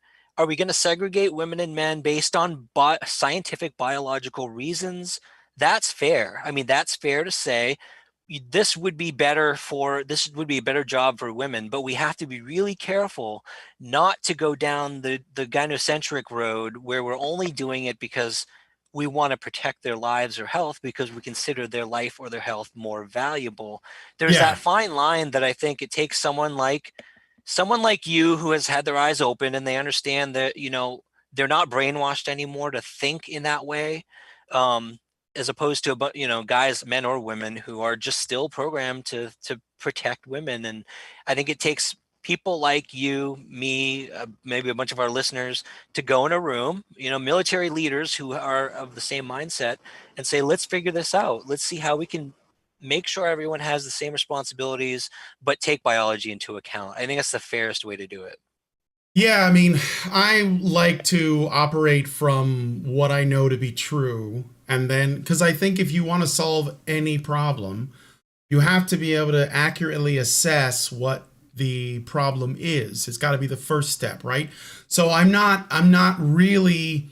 Speaker 4: we going to segregate women and men based on scientific biological reasons? That's fair. I mean, that's fair to say this would be a better job for women, but we have to be really careful not to go down the gynocentric road where we're only doing it because we want to protect their lives or health because we consider their life or their health more valuable. There's that fine line that I think it takes someone like you who has had their eyes open and they understand that, they're not brainwashed anymore to think in that way. As opposed to, guys, men or women who are just still programmed to protect women. And I think it takes people like you, me, maybe a bunch of our listeners to go in a room, military leaders who are of the same mindset and say, let's figure this out. Let's see how we can make sure everyone has the same responsibilities, but take biology into account. I think that's the fairest way to do it.
Speaker 3: Yeah, I mean, I like to operate from what I know to be true. And then, because I think if you want to solve any problem, you have to be able to accurately assess what the problem is. It's got to be the first step, right? So I'm not really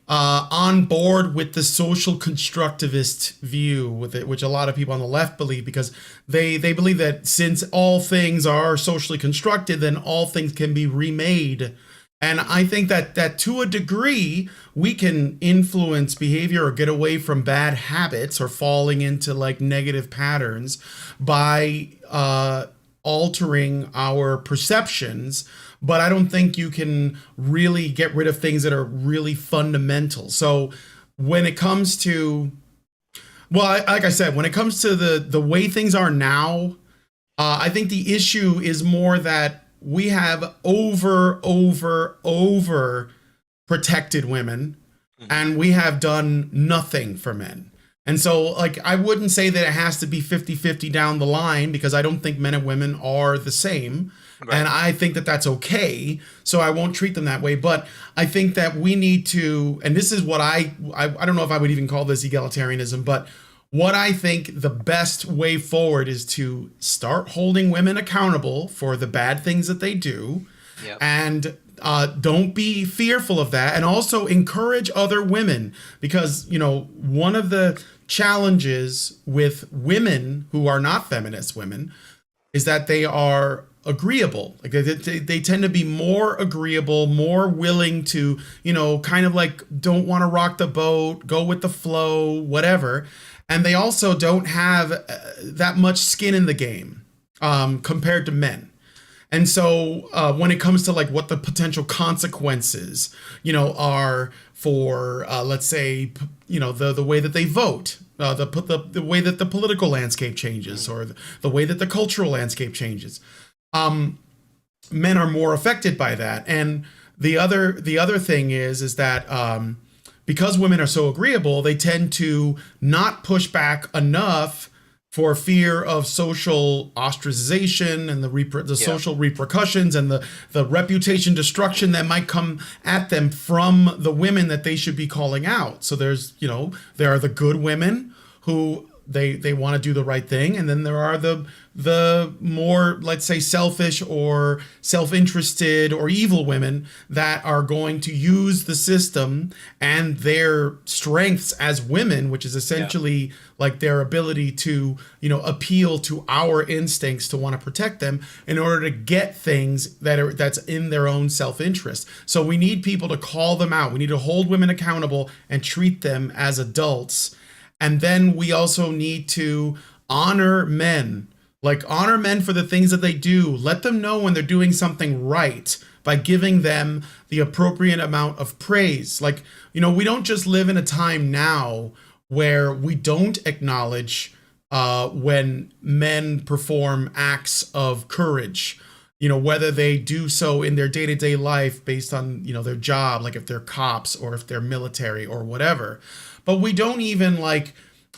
Speaker 3: on board with the social constructivist view with it, which a lot of people on the left believe, because they believe that since all things are socially constructed, then all things can be remade. And I think that to a degree, we can influence behavior or get away from bad habits or falling into like negative patterns by altering our perceptions. But I don't think you can really get rid of things that are really fundamental. So when it comes to, like I said, when it comes to the way things are now, I think the issue is more that we have over protected women, and we have done nothing for men. And so, like, I wouldn't say that it has to be 50-50 down the line, because I don't think men and women are the same. Right. And I think that that's okay. So I won't treat them that way. But I think that we need to, and this is what I don't know if I would even call this egalitarianism, but what I think the best way forward is to start holding women accountable for the bad things that they do. Yep. And don't be fearful of that. And also encourage other women, because, one of the challenges with women who are not feminist women is that they are agreeable. Like they tend to be more agreeable, more willing to, kind of like don't want to rock the boat, go with the flow, whatever. And they also don't have that much skin in the game compared to men. And so when it comes to like what the potential consequences, are for, let's say, the way that they vote, the way that the political landscape changes, or the way that the cultural landscape changes, men are more affected by that. And the other thing is that because women are so agreeable, they tend to not push back enough for fear of social ostracization and the social repercussions and the reputation destruction that might come at them from the women that they should be calling out. So there are the good women who they want to do the right thing, and then there are the more, let's say, selfish or self-interested or evil women that are going to use the system and their strengths as women, which is essentially like their ability to, appeal to our instincts to want to protect them in order to get things that's in their own self-interest. So we need people to call them out. We need to hold women accountable and treat them as adults. And then we also need to honor men. Like, honor men for the things that they do. Let them know when they're doing something right by giving them the appropriate amount of praise. Like, we don't just live in a time now where we don't acknowledge when men perform acts of courage, whether they do so in their day-to-day life based on, their job, like if they're cops or if they're military or whatever. But we don't even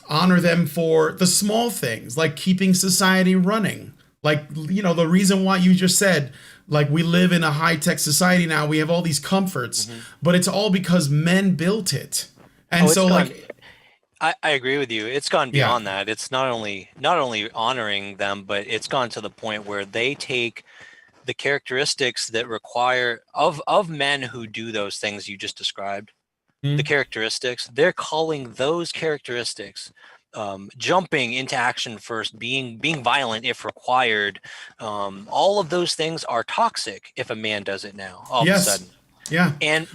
Speaker 3: honor them for the small things, like keeping society running. Like, the reason why you just said, we live in a high-tech society now, we have all these comforts, but it's all because men built it. And
Speaker 4: I agree with you. It's gone beyond that. It's not only honoring them, but it's gone to the point where they take the characteristics that require of men who do those things you just described. The characteristics, they're calling those characteristics jumping into action first, being violent if required. All of those things are toxic if a man does it now all of a sudden.
Speaker 3: Yeah.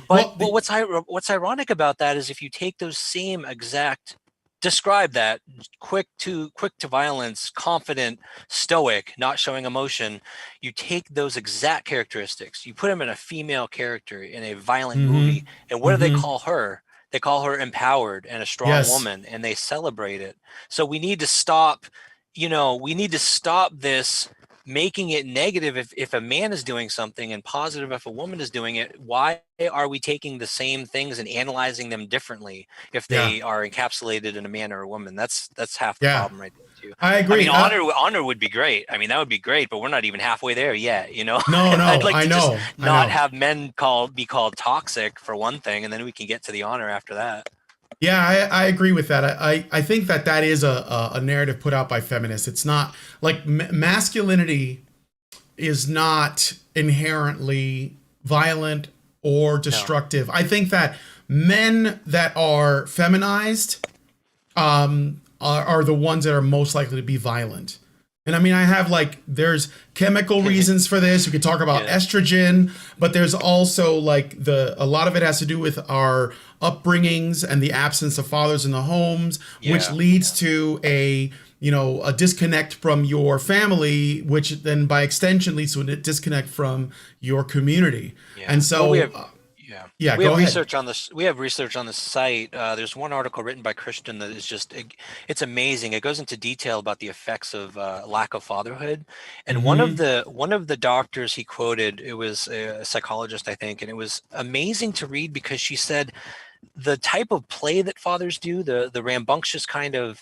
Speaker 4: But what's ironic about that is if you take those same exact, describe that quick to violence, confident, stoic, not showing emotion, you take those exact characteristics, you put them in a female character in a violent movie, and what do they call her? They call her empowered and a strong woman, and they celebrate it. So we need to stop, this making it negative if a man is doing something and positive if a woman is doing it. Why are we taking the same things and analyzing them differently if they are encapsulated in a man or a woman? That's half the problem right there too.
Speaker 3: I agree.
Speaker 4: Honor would be great. I mean, that would be great, but we're not even halfway there yet, No,
Speaker 3: I'd
Speaker 4: like
Speaker 3: I know.
Speaker 4: Not have men be called toxic for one thing, and then we can get to the honor after that.
Speaker 3: Yeah, I agree with that. I think that is a narrative put out by feminists. It's not like masculinity is not inherently violent or destructive. No. I think that men that are feminized are the ones that are most likely to be violent. And I mean, I have there's chemical reasons for this. We could talk about estrogen, but there's also a lot of it has to do with our upbringings and the absence of fathers in the homes, which leads to a disconnect from your family, which then by extension leads to a disconnect from your community. Yeah. And so we have
Speaker 4: research on this. We have research on the site. There's one article written by Christian that is it's amazing. It goes into detail about the effects of lack of fatherhood. And one of the doctors he quoted, it was a psychologist, I think, and it was amazing to read because she said the type of play that fathers do, the rambunctious kind of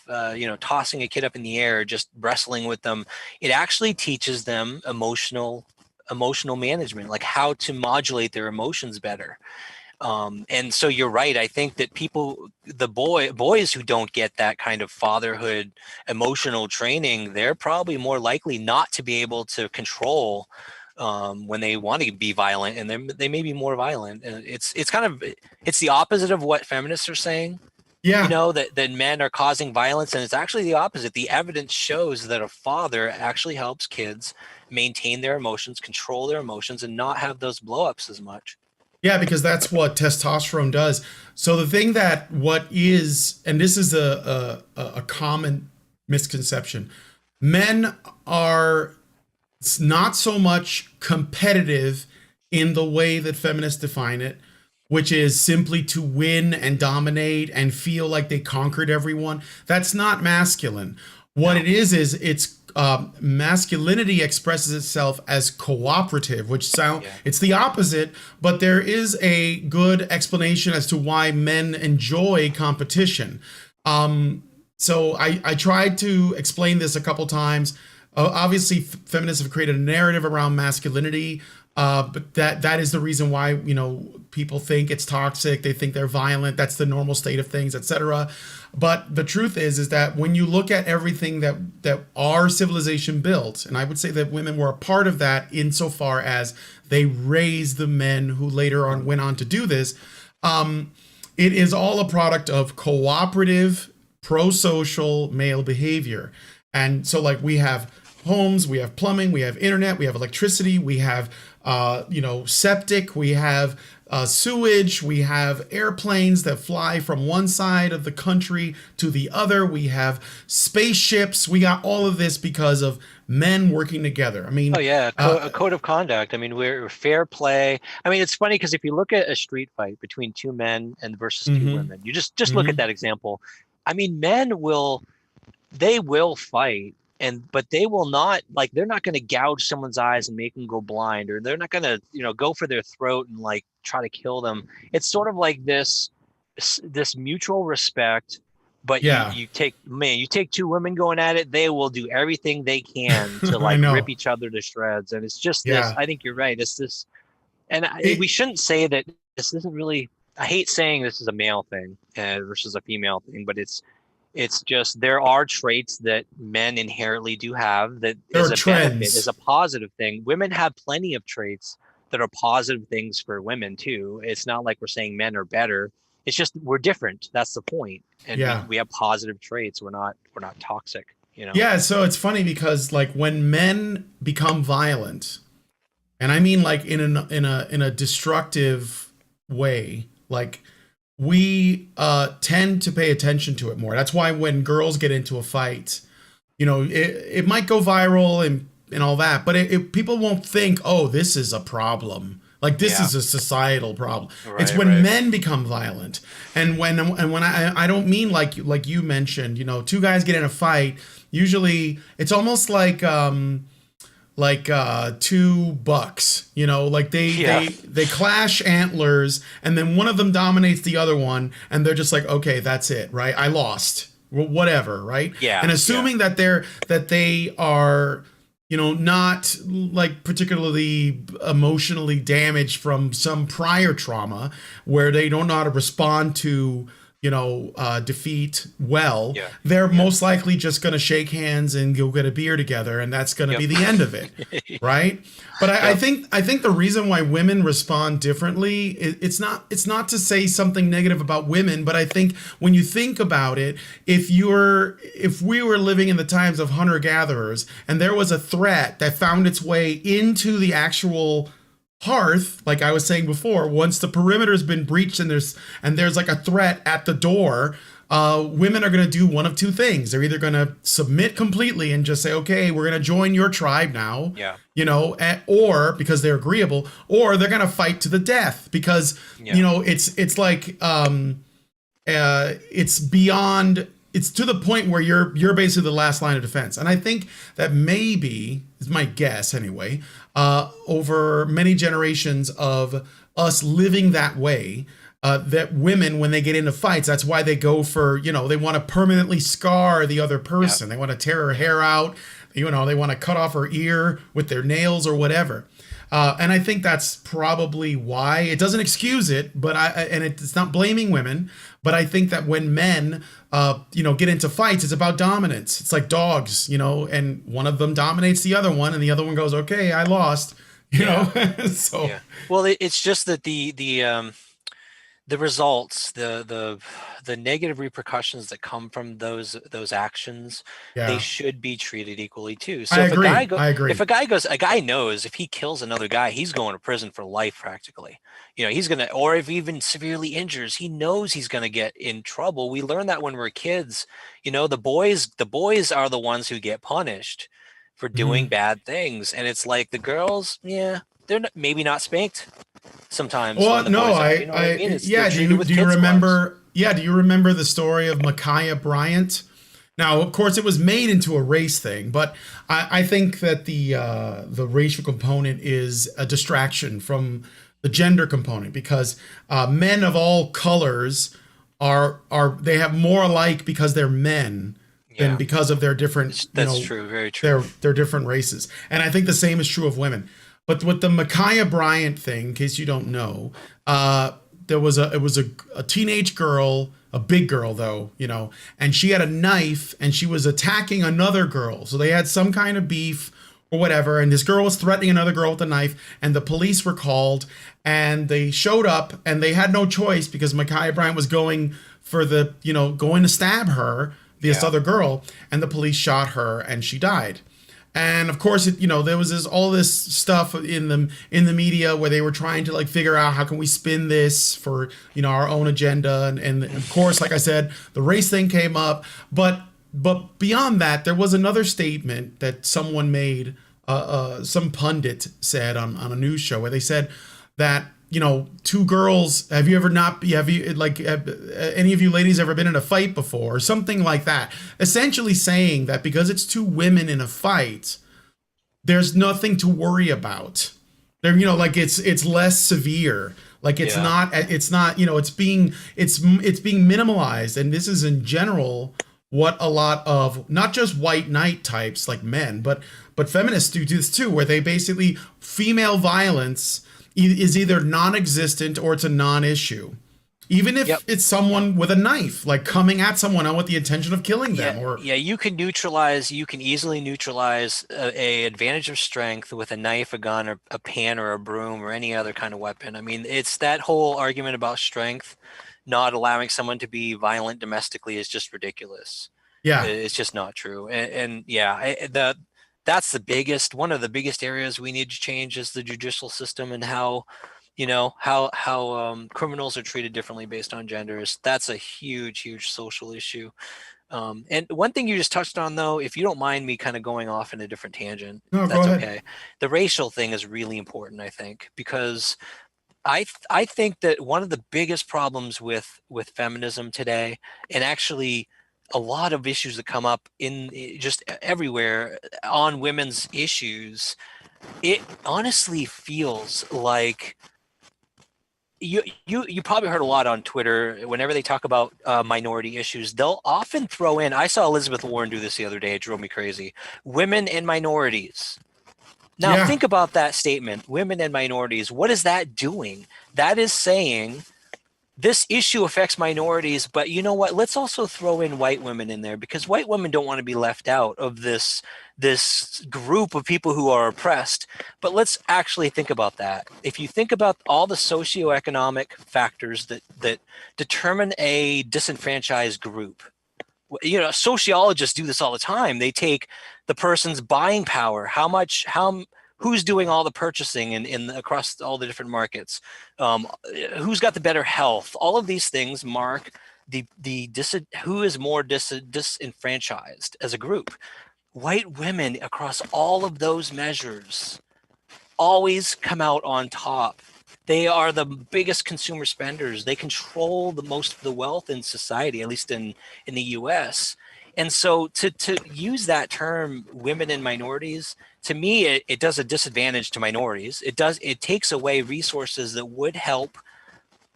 Speaker 4: tossing a kid up in the air, just wrestling with them, it actually teaches them emotional management, like how to modulate their emotions better. And so you're right. I think that boys who don't get that kind of fatherhood emotional training, they're probably more likely not to be able to control when they want to be violent, and they may be more violent. And it's the opposite of what feminists are saying. Yeah. That men are causing violence, and it's actually the opposite. The evidence shows that a father actually helps kids maintain their emotions, control their emotions, and not have those blow-ups as much.
Speaker 3: Yeah, because that's what testosterone does. So the thing and this is a common misconception, men are not so much competitive in the way that feminists define it, which is simply to win and dominate and feel like they conquered everyone. That's not masculine. What it is it's masculinity expresses itself as cooperative, which it's the opposite, but there is a good explanation as to why men enjoy competition. So I tried to explain this a couple times. Obviously, feminists have created a narrative around masculinity But that is the reason why, you know, people think it's toxic. They think they're violent. That's the normal state of things, etc. But the truth is that when you look at everything that our civilization built, and I would say that women were a part of that insofar as they raised the men who later on went on to do this. It is all a product of cooperative, pro-social male behavior. And so, like, we have homes, we have plumbing, we have internet, we have electricity, we have, you know, septic, we have sewage, we have airplanes that fly from one side of the country to the other, we have spaceships, we got all of this because of men working together. I mean,
Speaker 4: Oh yeah, a code of conduct. I mean, we're fair play. I mean, it's funny because if you look at a street fight between two men and versus two women, you just look at that example. I mean, they will fight, but they will not, like, they're not going to gouge someone's eyes and make them go blind, or they're not going to, you know, go for their throat and like try to kill them. It's sort of like this mutual respect. But you take two women going at it, they will do everything they can to like rip each other to shreds. And it's just this, I think you're right. It's this, and we shouldn't say that this isn't really, I hate saying this is a male thing versus a female thing, but it's just, there are traits that men inherently do have that is a benefit, is a positive thing. Women have plenty of traits that are positive things for women too. It's not like we're saying men are better. It's just we're different. That's the point. And we have positive traits. We're not toxic, you know? Yeah.
Speaker 3: So it's funny because, like, when men become violent, and I mean like in a destructive way, like, we tend to pay attention to it more. That's why when girls get into a fight, you know, it might go viral and all that, but people won't think, oh, this is a problem. Like, this is a societal problem. Right, it's when men become violent. And when I don't mean like you mentioned, you know, two guys get in a fight, usually it's almost like two bucks, you know, like they clash antlers, and then one of them dominates the other one, and they're just like, okay, that's it, right? I lost, whatever, right? Yeah. And assuming that they are, you know, not like particularly emotionally damaged from some prior trauma where they don't know how to respond to, you know, defeat well, they're most likely just going to shake hands and go get a beer together, and that's going to be the end of it, right? But I think the reason why women respond differently, it's not to say something negative about women, but I think when you think about it, if we were living in the times of hunter-gatherers and there was a threat that found its way into the actual hearth, like I was saying before, once the perimeter's been breached and there's like a threat at the door, women are going to do one of two things. They're either going to submit completely and just say, okay, we're going to join your tribe now, you know, or because they're agreeable, or they're going to fight to the death because, you know, it's like, it's beyond, it's to the point where you're basically the last line of defense. And I think that maybe, is my guess anyway, over many generations of us living that way, that women, when they get into fights, that's why they go for, you know, they want to permanently scar the other person. They want to tear her hair out. You know, they want to cut off her ear with their nails or whatever. And I think that's probably why. It doesn't excuse it, but it's not blaming women. But I think that when men, you know, get into fights, it's about dominance. It's like dogs, you know, and one of them dominates the other one, and the other one goes, "Okay, I lost," you know. So,
Speaker 4: well, it's just that the results, the negative repercussions that come from those actions, they should be treated equally too. So I agree. If a guy knows if he kills another guy, he's going to prison for life practically. You know, he's gonna, or if even severely injures, he knows he's gonna get in trouble. We learn that when we're kids. You know, the boys are the ones who get punished for doing bad things, and it's like the girls, they're maybe not spanked sometimes.
Speaker 3: Well, no, do you remember? Yeah, do you remember the story of Micaiah Bryant? Now, of course, it was made into a race thing, but I think that the racial component is a distraction from the gender component, because men of all colors they have more alike because they're men than because of their different.
Speaker 4: That's true, very true.
Speaker 3: Their different races, and I think the same is true of women. But with the Micaiah Bryant thing, in case you don't know, it was a teenage girl, a big girl though, you know, and she had a knife and she was attacking another girl. So they had some kind of beef or whatever, and this girl was threatening another girl with a knife, and the police were called, and they showed up, and they had no choice because Micaiah Bryant was going to stab her, this other girl, and the police shot her, and she died. And of course, there was all this stuff in the media where they were trying to like figure out how can we spin this for our own agenda, and of course, like I said, the race thing came up, but beyond that, there was another statement that someone made, some pundit said on a news show where they said that two girls, have any of you ladies ever been in a fight before, or something like that, essentially saying that because it's two women in a fight, there's nothing to worry about. There, it's less severe. Like it's being minimalized, and this is in general what a lot of not just white knight types like men, but feminists do this too, where they basically female violence is either non-existent or it's a non-issue, even if it's someone with a knife like coming at someone with the intention of killing them.
Speaker 4: You can easily neutralize a advantage of strength with a knife, a gun, or a pan, or a broom, or any other kind of weapon. I mean, it's that whole argument about strength not allowing someone to be violent domestically is just ridiculous.
Speaker 3: Yeah,
Speaker 4: it's just not true. That's one of the biggest areas we need to change is the judicial system, and how criminals are treated differently based on genders. That's a huge social issue. And one thing you just touched on, though, if you don't mind me kind of going off in a different tangent, that's okay. The racial thing is really important, I think, because I think that one of the biggest problems with feminism today, and actually a lot of issues that come up in just everywhere on women's issues, it honestly feels like you probably heard a lot on Twitter whenever they talk about minority issues, they'll often throw in, I saw Elizabeth Warren do this the other day, it drove me crazy, women and minorities. Now think about that statement, women and minorities. What is that doing? That is saying this issue affects minorities, but you know what? Let's also throw in white women in there, because white women don't want to be left out of this group of people who are oppressed. But let's actually think about that. If you think about all the socioeconomic factors that determine a disenfranchised group, sociologists do this all the time. They take the person's buying power, who's doing all the purchasing across all the different markets, who's got the better health. All of these things mark who is more disenfranchised as a group. White women across all of those measures always come out on top. They are the biggest consumer spenders. They control the most of the wealth in society, at least in the US. And so to use that term, women and minorities, to me, it does a disadvantage to minorities. It takes away resources that would help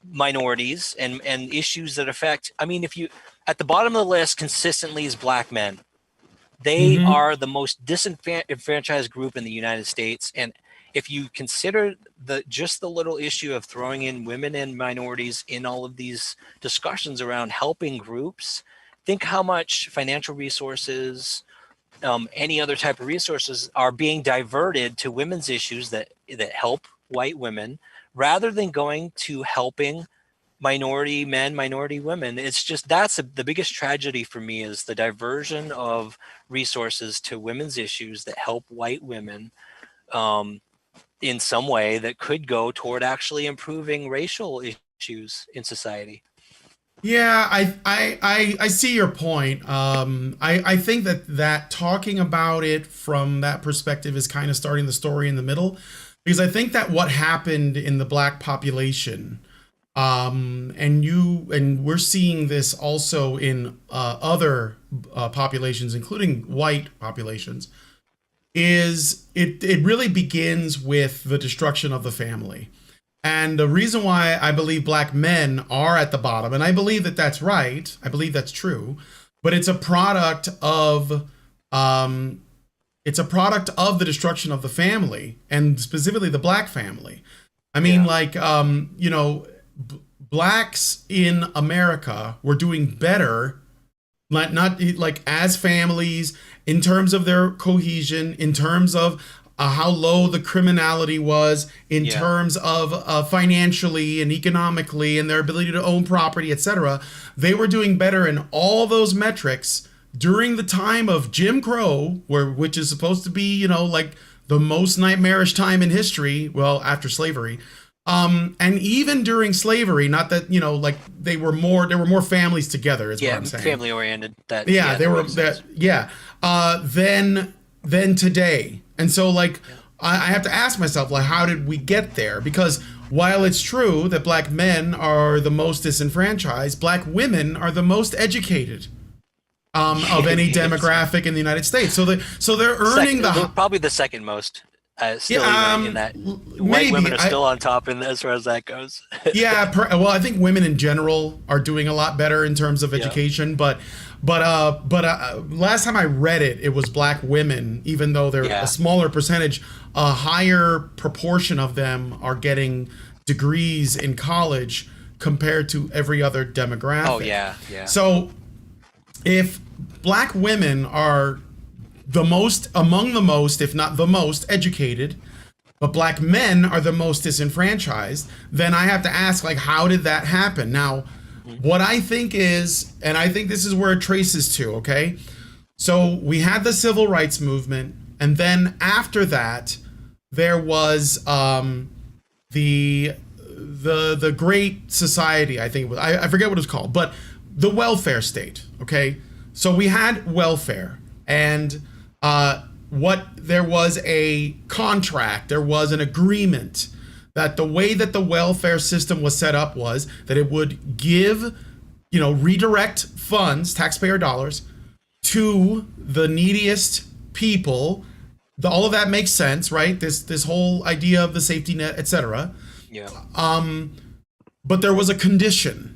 Speaker 4: minorities and issues that affect, if you, at the bottom of the list consistently is Black men. They are the most disenfranchised group in the United States. And if you consider the little issue of throwing in women and minorities in all of these discussions around helping groups, think how much financial resources, any other type of resources are being diverted to women's issues that help white women, rather than going to helping minority men, minority women. It's just, the biggest tragedy for me is the diversion of resources to women's issues that help white women in some way that could go toward actually improving racial issues in society.
Speaker 3: Yeah, I see your point. I think that talking about it from that perspective is kind of starting the story in the middle, because I think that what happened in the Black population, and we're seeing this also in other populations, including white populations, is it really begins with the destruction of the family. And the reason why I believe Black men are at the bottom, and I believe that that's right, I believe that's true, but it's a product of it's a product of the destruction of the family, and specifically the black family. I mean, like, you know, blacks in America were doing better, not like as families, in terms of their cohesion, in terms of how low the criminality was, in terms of financially and economically and their ability to own property, etc. They were doing better in all those metrics during the time of Jim Crow, which is supposed to be, you know, like the most nightmarish time in history, well, after slavery. And even during slavery, not that, you know, like there were more families together, is what I'm saying.
Speaker 4: Family oriented.
Speaker 3: Than today. And so, like, I have to ask myself, like, how did we get there? Because while it's true that black men are the most disenfranchised, black women are the most educated of any demographic in the United States. So they're earning
Speaker 4: probably the second most. Still in that white women are still on top as far as that goes.
Speaker 3: Well, I think women in general are doing a lot better in terms of education, but last time I read it was black women, even though they're a smaller percentage, a higher proportion of them are getting degrees in college compared to every other demographic.
Speaker 4: Oh yeah.
Speaker 3: So if black women are among the most, if not the most educated, but black men are the most disenfranchised, then I have to ask, like, how did that happen? Now, what I think is, and I think this is where it traces to, okay? So we had the civil rights movement, and then after that, there was the Great Society, I think it was. I forget what it's called, but the welfare state, okay? So we had welfare, and there was a contract, there was an agreement that the way that the welfare system was set up was that it would give, you know, redirect funds, taxpayer dollars, to the neediest people. All of that makes sense, right? This whole idea of the safety net, etc.
Speaker 4: Yeah.
Speaker 3: But there was a condition,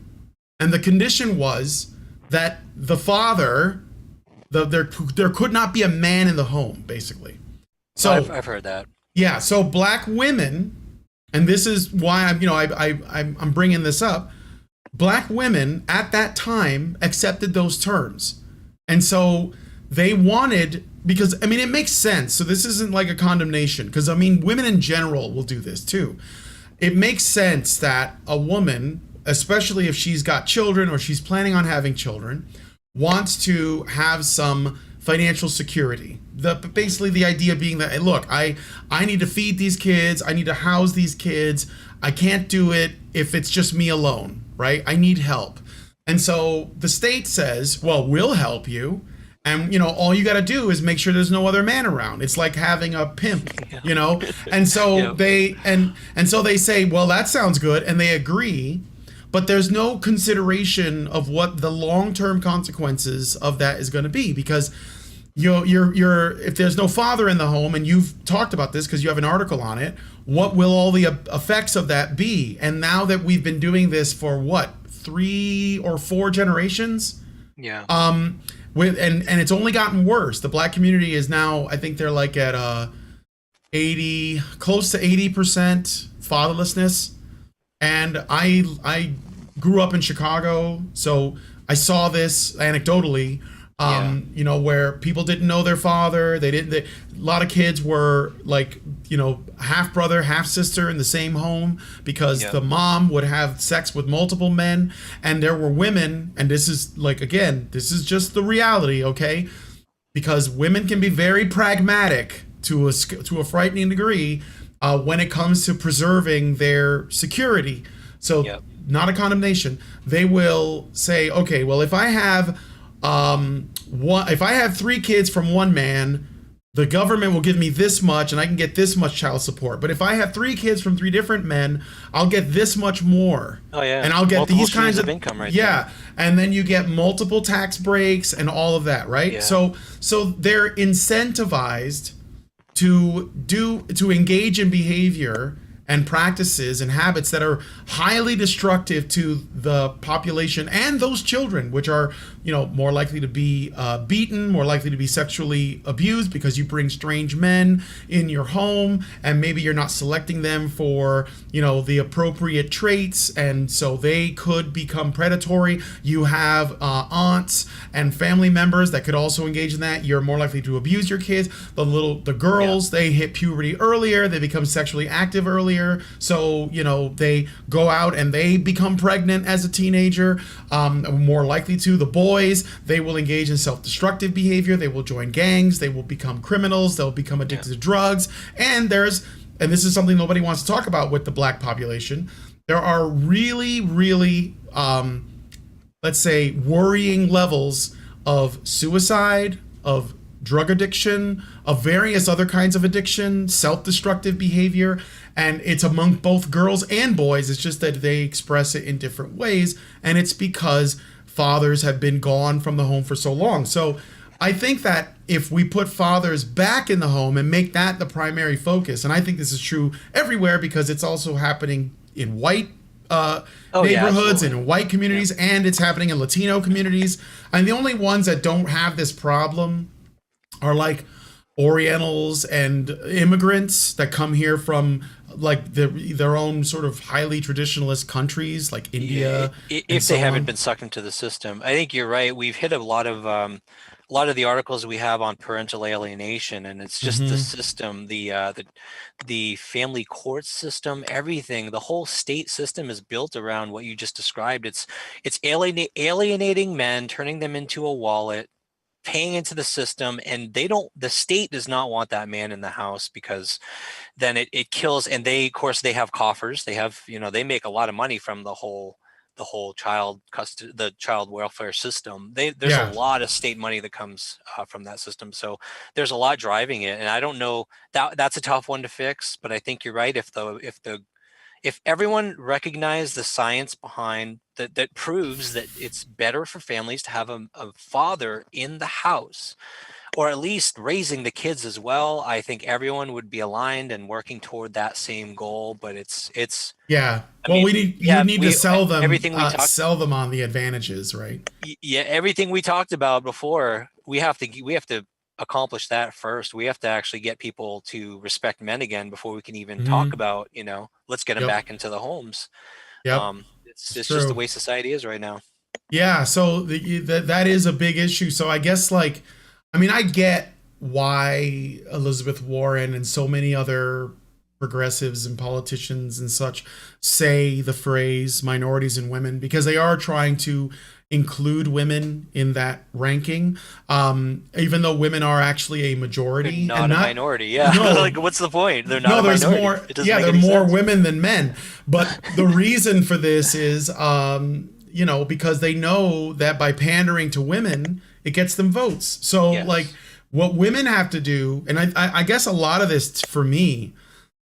Speaker 3: and the condition was that the father, there could not be a man in the home, basically. So
Speaker 4: I've heard that.
Speaker 3: Yeah. So black women, and this is why I'm bringing this up. Black women at that time accepted those terms, and so they wanted, because I mean it makes sense. So this isn't like a condemnation, because I mean women in general will do this too. It makes sense that a woman, especially if she's got children or she's planning on having children, wants to have some financial security. Basically the idea being that, hey, look, I need to feed these kids, I need to house these kids, I can't do it if it's just me alone, right? I need help. And so the state says, well, we'll help you, and you know, all you got to do is make sure there's no other man around. It's like having a pimp, you know. And so they so they say, well, that sounds good, and they agree. But there's no consideration of what the long-term consequences of that is going to be, because you're if there's no father in the home, and you've talked about this because you have an article on it, what will all the effects of that be? And now that we've been doing this for what, 3 or 4 generations?
Speaker 4: Yeah.
Speaker 3: And it's only gotten worse. The black community is now, I think they're like at close to 80% fatherlessness. And I grew up in Chicago, so I saw this anecdotally, you know, where people didn't know their father. A lot of kids were like, you know, half brother, half sister in the same home, because the mom would have sex with multiple men. And there were women, and this is like, again, this is just the reality, okay? Because women can be very pragmatic to a frightening degree when it comes to preserving their security. So not a condemnation. They will say, okay, well, if I have 3 kids from one man, the government will give me this much, and I can get this much child support. But if I have 3 kids from 3 different men, I'll get this much more.
Speaker 4: Oh yeah.
Speaker 3: And I'll get
Speaker 4: multiple
Speaker 3: these kinds of
Speaker 4: income, right?
Speaker 3: Yeah. There. And then you get multiple tax breaks and all of that, right?
Speaker 4: Yeah.
Speaker 3: So they're incentivized to engage in behavior and practices and habits that are highly destructive to the population and those children, which are, more likely to be beaten, more likely to be sexually abused because you bring strange men in your home and maybe you're not selecting them for, the appropriate traits, and so they could become predatory. You have aunts and family members that could also engage in that. You're more likely to abuse your kids. The girls, they hit puberty earlier, they become sexually active earlier, so they go out and they become pregnant as a teenager, more likely to. The boys, they will engage in self-destructive behavior, they will join gangs, they will become criminals, they'll become addicted to drugs, and this is something nobody wants to talk about with the black population. There are really, really, let's say, worrying levels of suicide, of drug addiction, of various other kinds of addiction, self-destructive behavior, and it's among both girls and boys. It's just that they express it in different ways, and it's because fathers have been gone from the home for so long. So I think that if we put fathers back in the home and make that the primary focus, and I think this is true everywhere because it's also happening in white neighborhoods and in white communities, and it's happening in Latino communities, and the only ones that don't have this problem are like Orientals and immigrants that come here from like their own sort of highly traditionalist countries like India.
Speaker 4: If they haven't been sucked into the system. I think you're right. We've hit a lot of the articles we have on parental alienation, and it's just the system, the family court system, everything. The whole state system is built around what you just described. It's alienating men, turning them into a wallet, paying into the system, and the state does not want that man in the house because then it kills. And they have coffers. They have, they make a lot of money from the whole child custody, the child welfare system. There's a lot of state money that comes from that system. So there's a lot driving it. And I don't know, that's a tough one to fix, but I think you're right. If everyone recognized the science behind that proves that it's better for families to have a father in the house, or at least raising the kids as well, I think everyone would be aligned and working toward that same goal. But it's
Speaker 3: yeah. You need to sell them everything. Sell them on the advantages, right?
Speaker 4: Yeah, everything we talked about before, we have to accomplish that first. We have to actually get people to respect men again before we can even talk about, let's get them back into the homes. It's just the way society is right now.
Speaker 3: Yeah, so that is a big issue. So I guess I get why Elizabeth Warren and so many other progressives and politicians and such say the phrase minorities and women, because they are trying to include women in that ranking, even though women are actually a majority.
Speaker 4: They're not a minority. Yeah. No, what's the point? They're not a minority.
Speaker 3: There are more women than men. But the reason for this is, because they know that by pandering to women, it gets them votes. So what women have to do, and I guess a lot of this for me,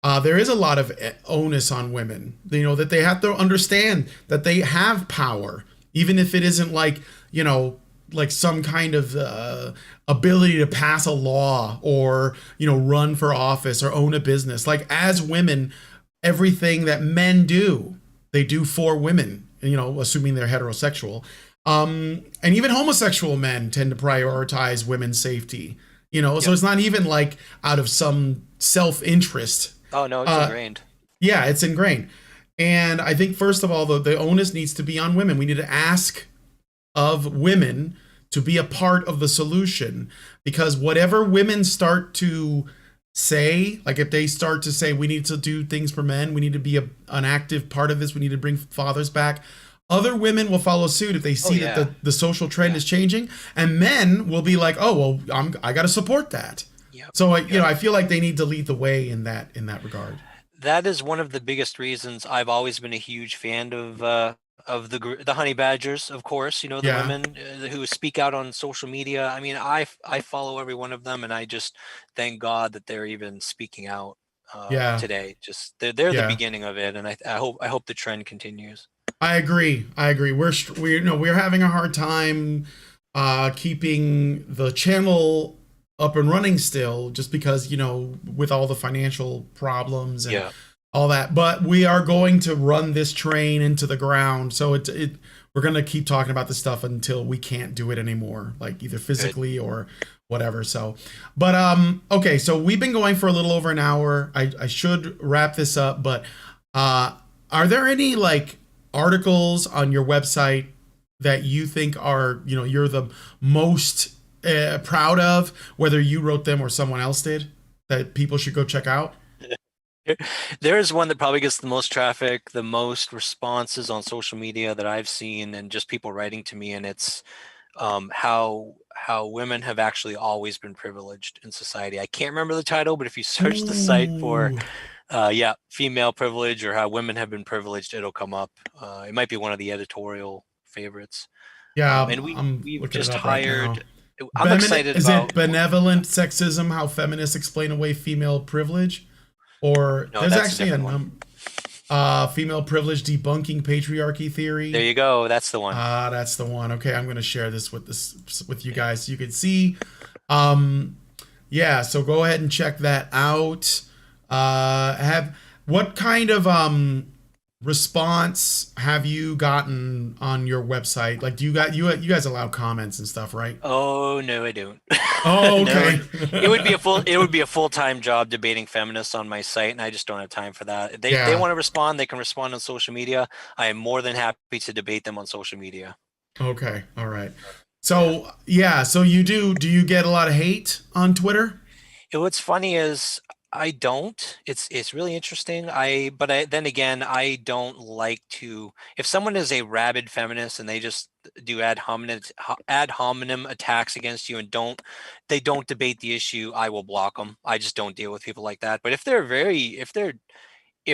Speaker 3: there is a lot of onus on women, that they have to understand that they have power. Even if it isn't like some kind of ability to pass a law or, run for office or own a business. Like, as women, everything that men do, they do for women, assuming they're heterosexual. And even homosexual men tend to prioritize women's safety, so it's not even like out of some self-interest.
Speaker 4: Oh, no, it's ingrained.
Speaker 3: Yeah, it's ingrained. And I think, first of all, the onus needs to be on women. We need to ask of women to be a part of the solution, because whatever women start to say, like if they start to say, we need to do things for men, we need to be an active part of this, we need to bring fathers back, other women will follow suit if they see that the social trend is changing, and men will be like, oh, well, I got to support that. Yep. So, I feel like they need to lead the way in that regard.
Speaker 4: That is one of the biggest reasons I've always been a huge fan of the honey badgers, of course, the women who speak out on social media. I mean, I follow every one of them, and I just thank God that they're even speaking out today. Just they're the beginning of it, and I hope the trend continues.
Speaker 3: I agree. We're having a hard time keeping the channel up and running still, just because with all the financial problems and all that. But we are going to run this train into the ground. So we're going to keep talking about this stuff until we can't do it anymore, like either physically or whatever. So, but okay, so we've been going for a little over an hour. I should wrap this up, but are there any like articles on your website that you think are, you know, you're the most proud of, whether you wrote them or someone else did, that people should go check out?
Speaker 4: There's one that probably gets the most traffic, the most responses on social media that I've seen, and just people writing to me, and it's how women have actually always been privileged in society. I can't remember the title, but if you search the site for female privilege or how women have been privileged, it'll come up. It might be one of the editorial favorites.
Speaker 3: Yeah,
Speaker 4: and we've just
Speaker 3: hired.
Speaker 4: Right, I'm excited
Speaker 3: is
Speaker 4: about.
Speaker 3: It benevolent sexism? How feminists explain away female privilege? Or
Speaker 4: no,
Speaker 3: there's actually a female privilege debunking patriarchy theory.
Speaker 4: There you go. That's the one.
Speaker 3: That's the one. Okay, I'm going to share this with you guys so you can see. Yeah, so go ahead and check that out. What kind of response have you gotten on your website? Like, do you guys allow comments and stuff, right?
Speaker 4: Oh no, I don't.
Speaker 3: Oh, okay.
Speaker 4: No, it would be a full-time job debating feminists on my site, and I just don't have time for that. If they want to respond, they can respond on social media. I am more than happy to debate them on social media.
Speaker 3: Okay, all right. So yeah, so you do you get a lot of hate on Twitter?
Speaker 4: What's funny is I don't. It's really interesting. Then again, I don't like to. If someone is a rabid feminist and they just do ad hominem attacks against you and they don't debate the issue, I will block them. I just don't deal with people like that. But if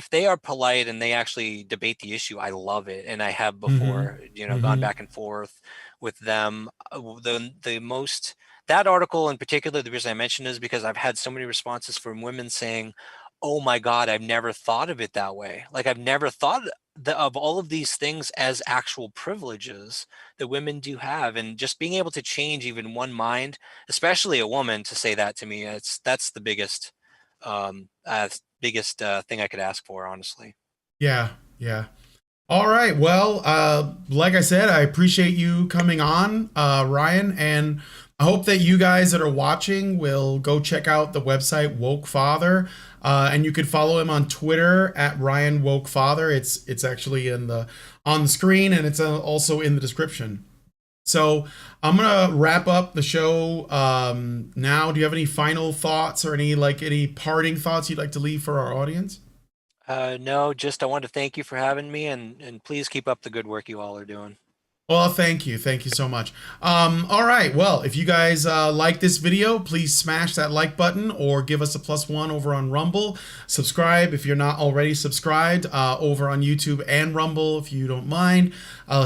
Speaker 4: they are polite and they actually debate the issue, I love it, and I have before, gone back and forth with them. That article in particular, the reason I mentioned is because I've had so many responses from women saying, oh my God, I've never thought of it that way. Like, I've never thought of all of these things as actual privileges that women do have. And just being able to change even one mind, especially a woman, to say that to me, that's the biggest thing I could ask for, honestly.
Speaker 3: Yeah. All right. Well, like I said, I appreciate you coming on, Ryan, and I hope that you guys that are watching will go check out the website Woke Father, and you could follow him on Twitter at Ryan Woke Father. It's actually on the screen, and it's also in the description. So I'm gonna wrap up the show now. Do you have any final thoughts or any parting thoughts you'd like to leave for our audience?
Speaker 4: No, just I want to thank you for having me, and please keep up the good work you all are doing.
Speaker 3: Well, thank you so much. All right, well, if you guys like this video, please smash that like button or give us a +1 over on Rumble. Subscribe if you're not already subscribed over on YouTube and Rumble, if you don't mind.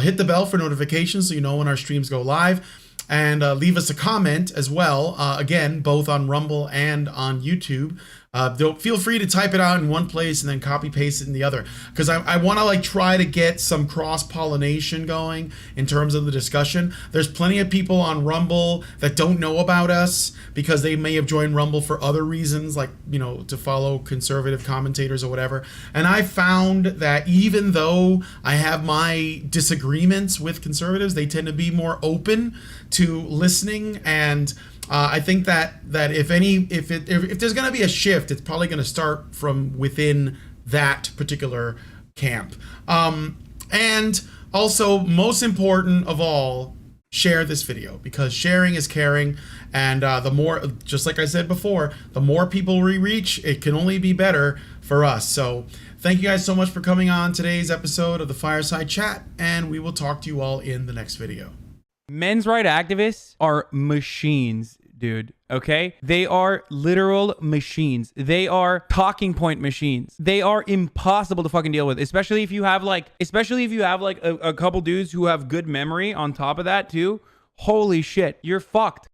Speaker 3: Hit the bell for notifications so you know when our streams go live, and leave us a comment as well, again, both on Rumble and on YouTube. Feel free to type it out in one place and then copy paste it in the other, because I want to try to get some cross-pollination going in terms of the discussion. There's plenty of people on Rumble that don't know about us because they may have joined Rumble for other reasons, like, to follow conservative commentators or whatever. And I found that even though I have my disagreements with conservatives, they tend to be more open to listening. And I think that if there's going to be a shift, it's probably going to start from within that particular camp. And also, most important of all, share this video, because sharing is caring. And the more, just like I said before, the more people we reach, it can only be better for us. So thank you guys so much for coming on today's episode of the Fireside Chat, and we will talk to you all in the next video.
Speaker 5: Men's rights activists are machines, dude. Okay? They are literal machines. They are talking point machines. They are impossible to fucking deal with, especially if you have a couple dudes who have good memory on top of that too. Holy shit, you're fucked.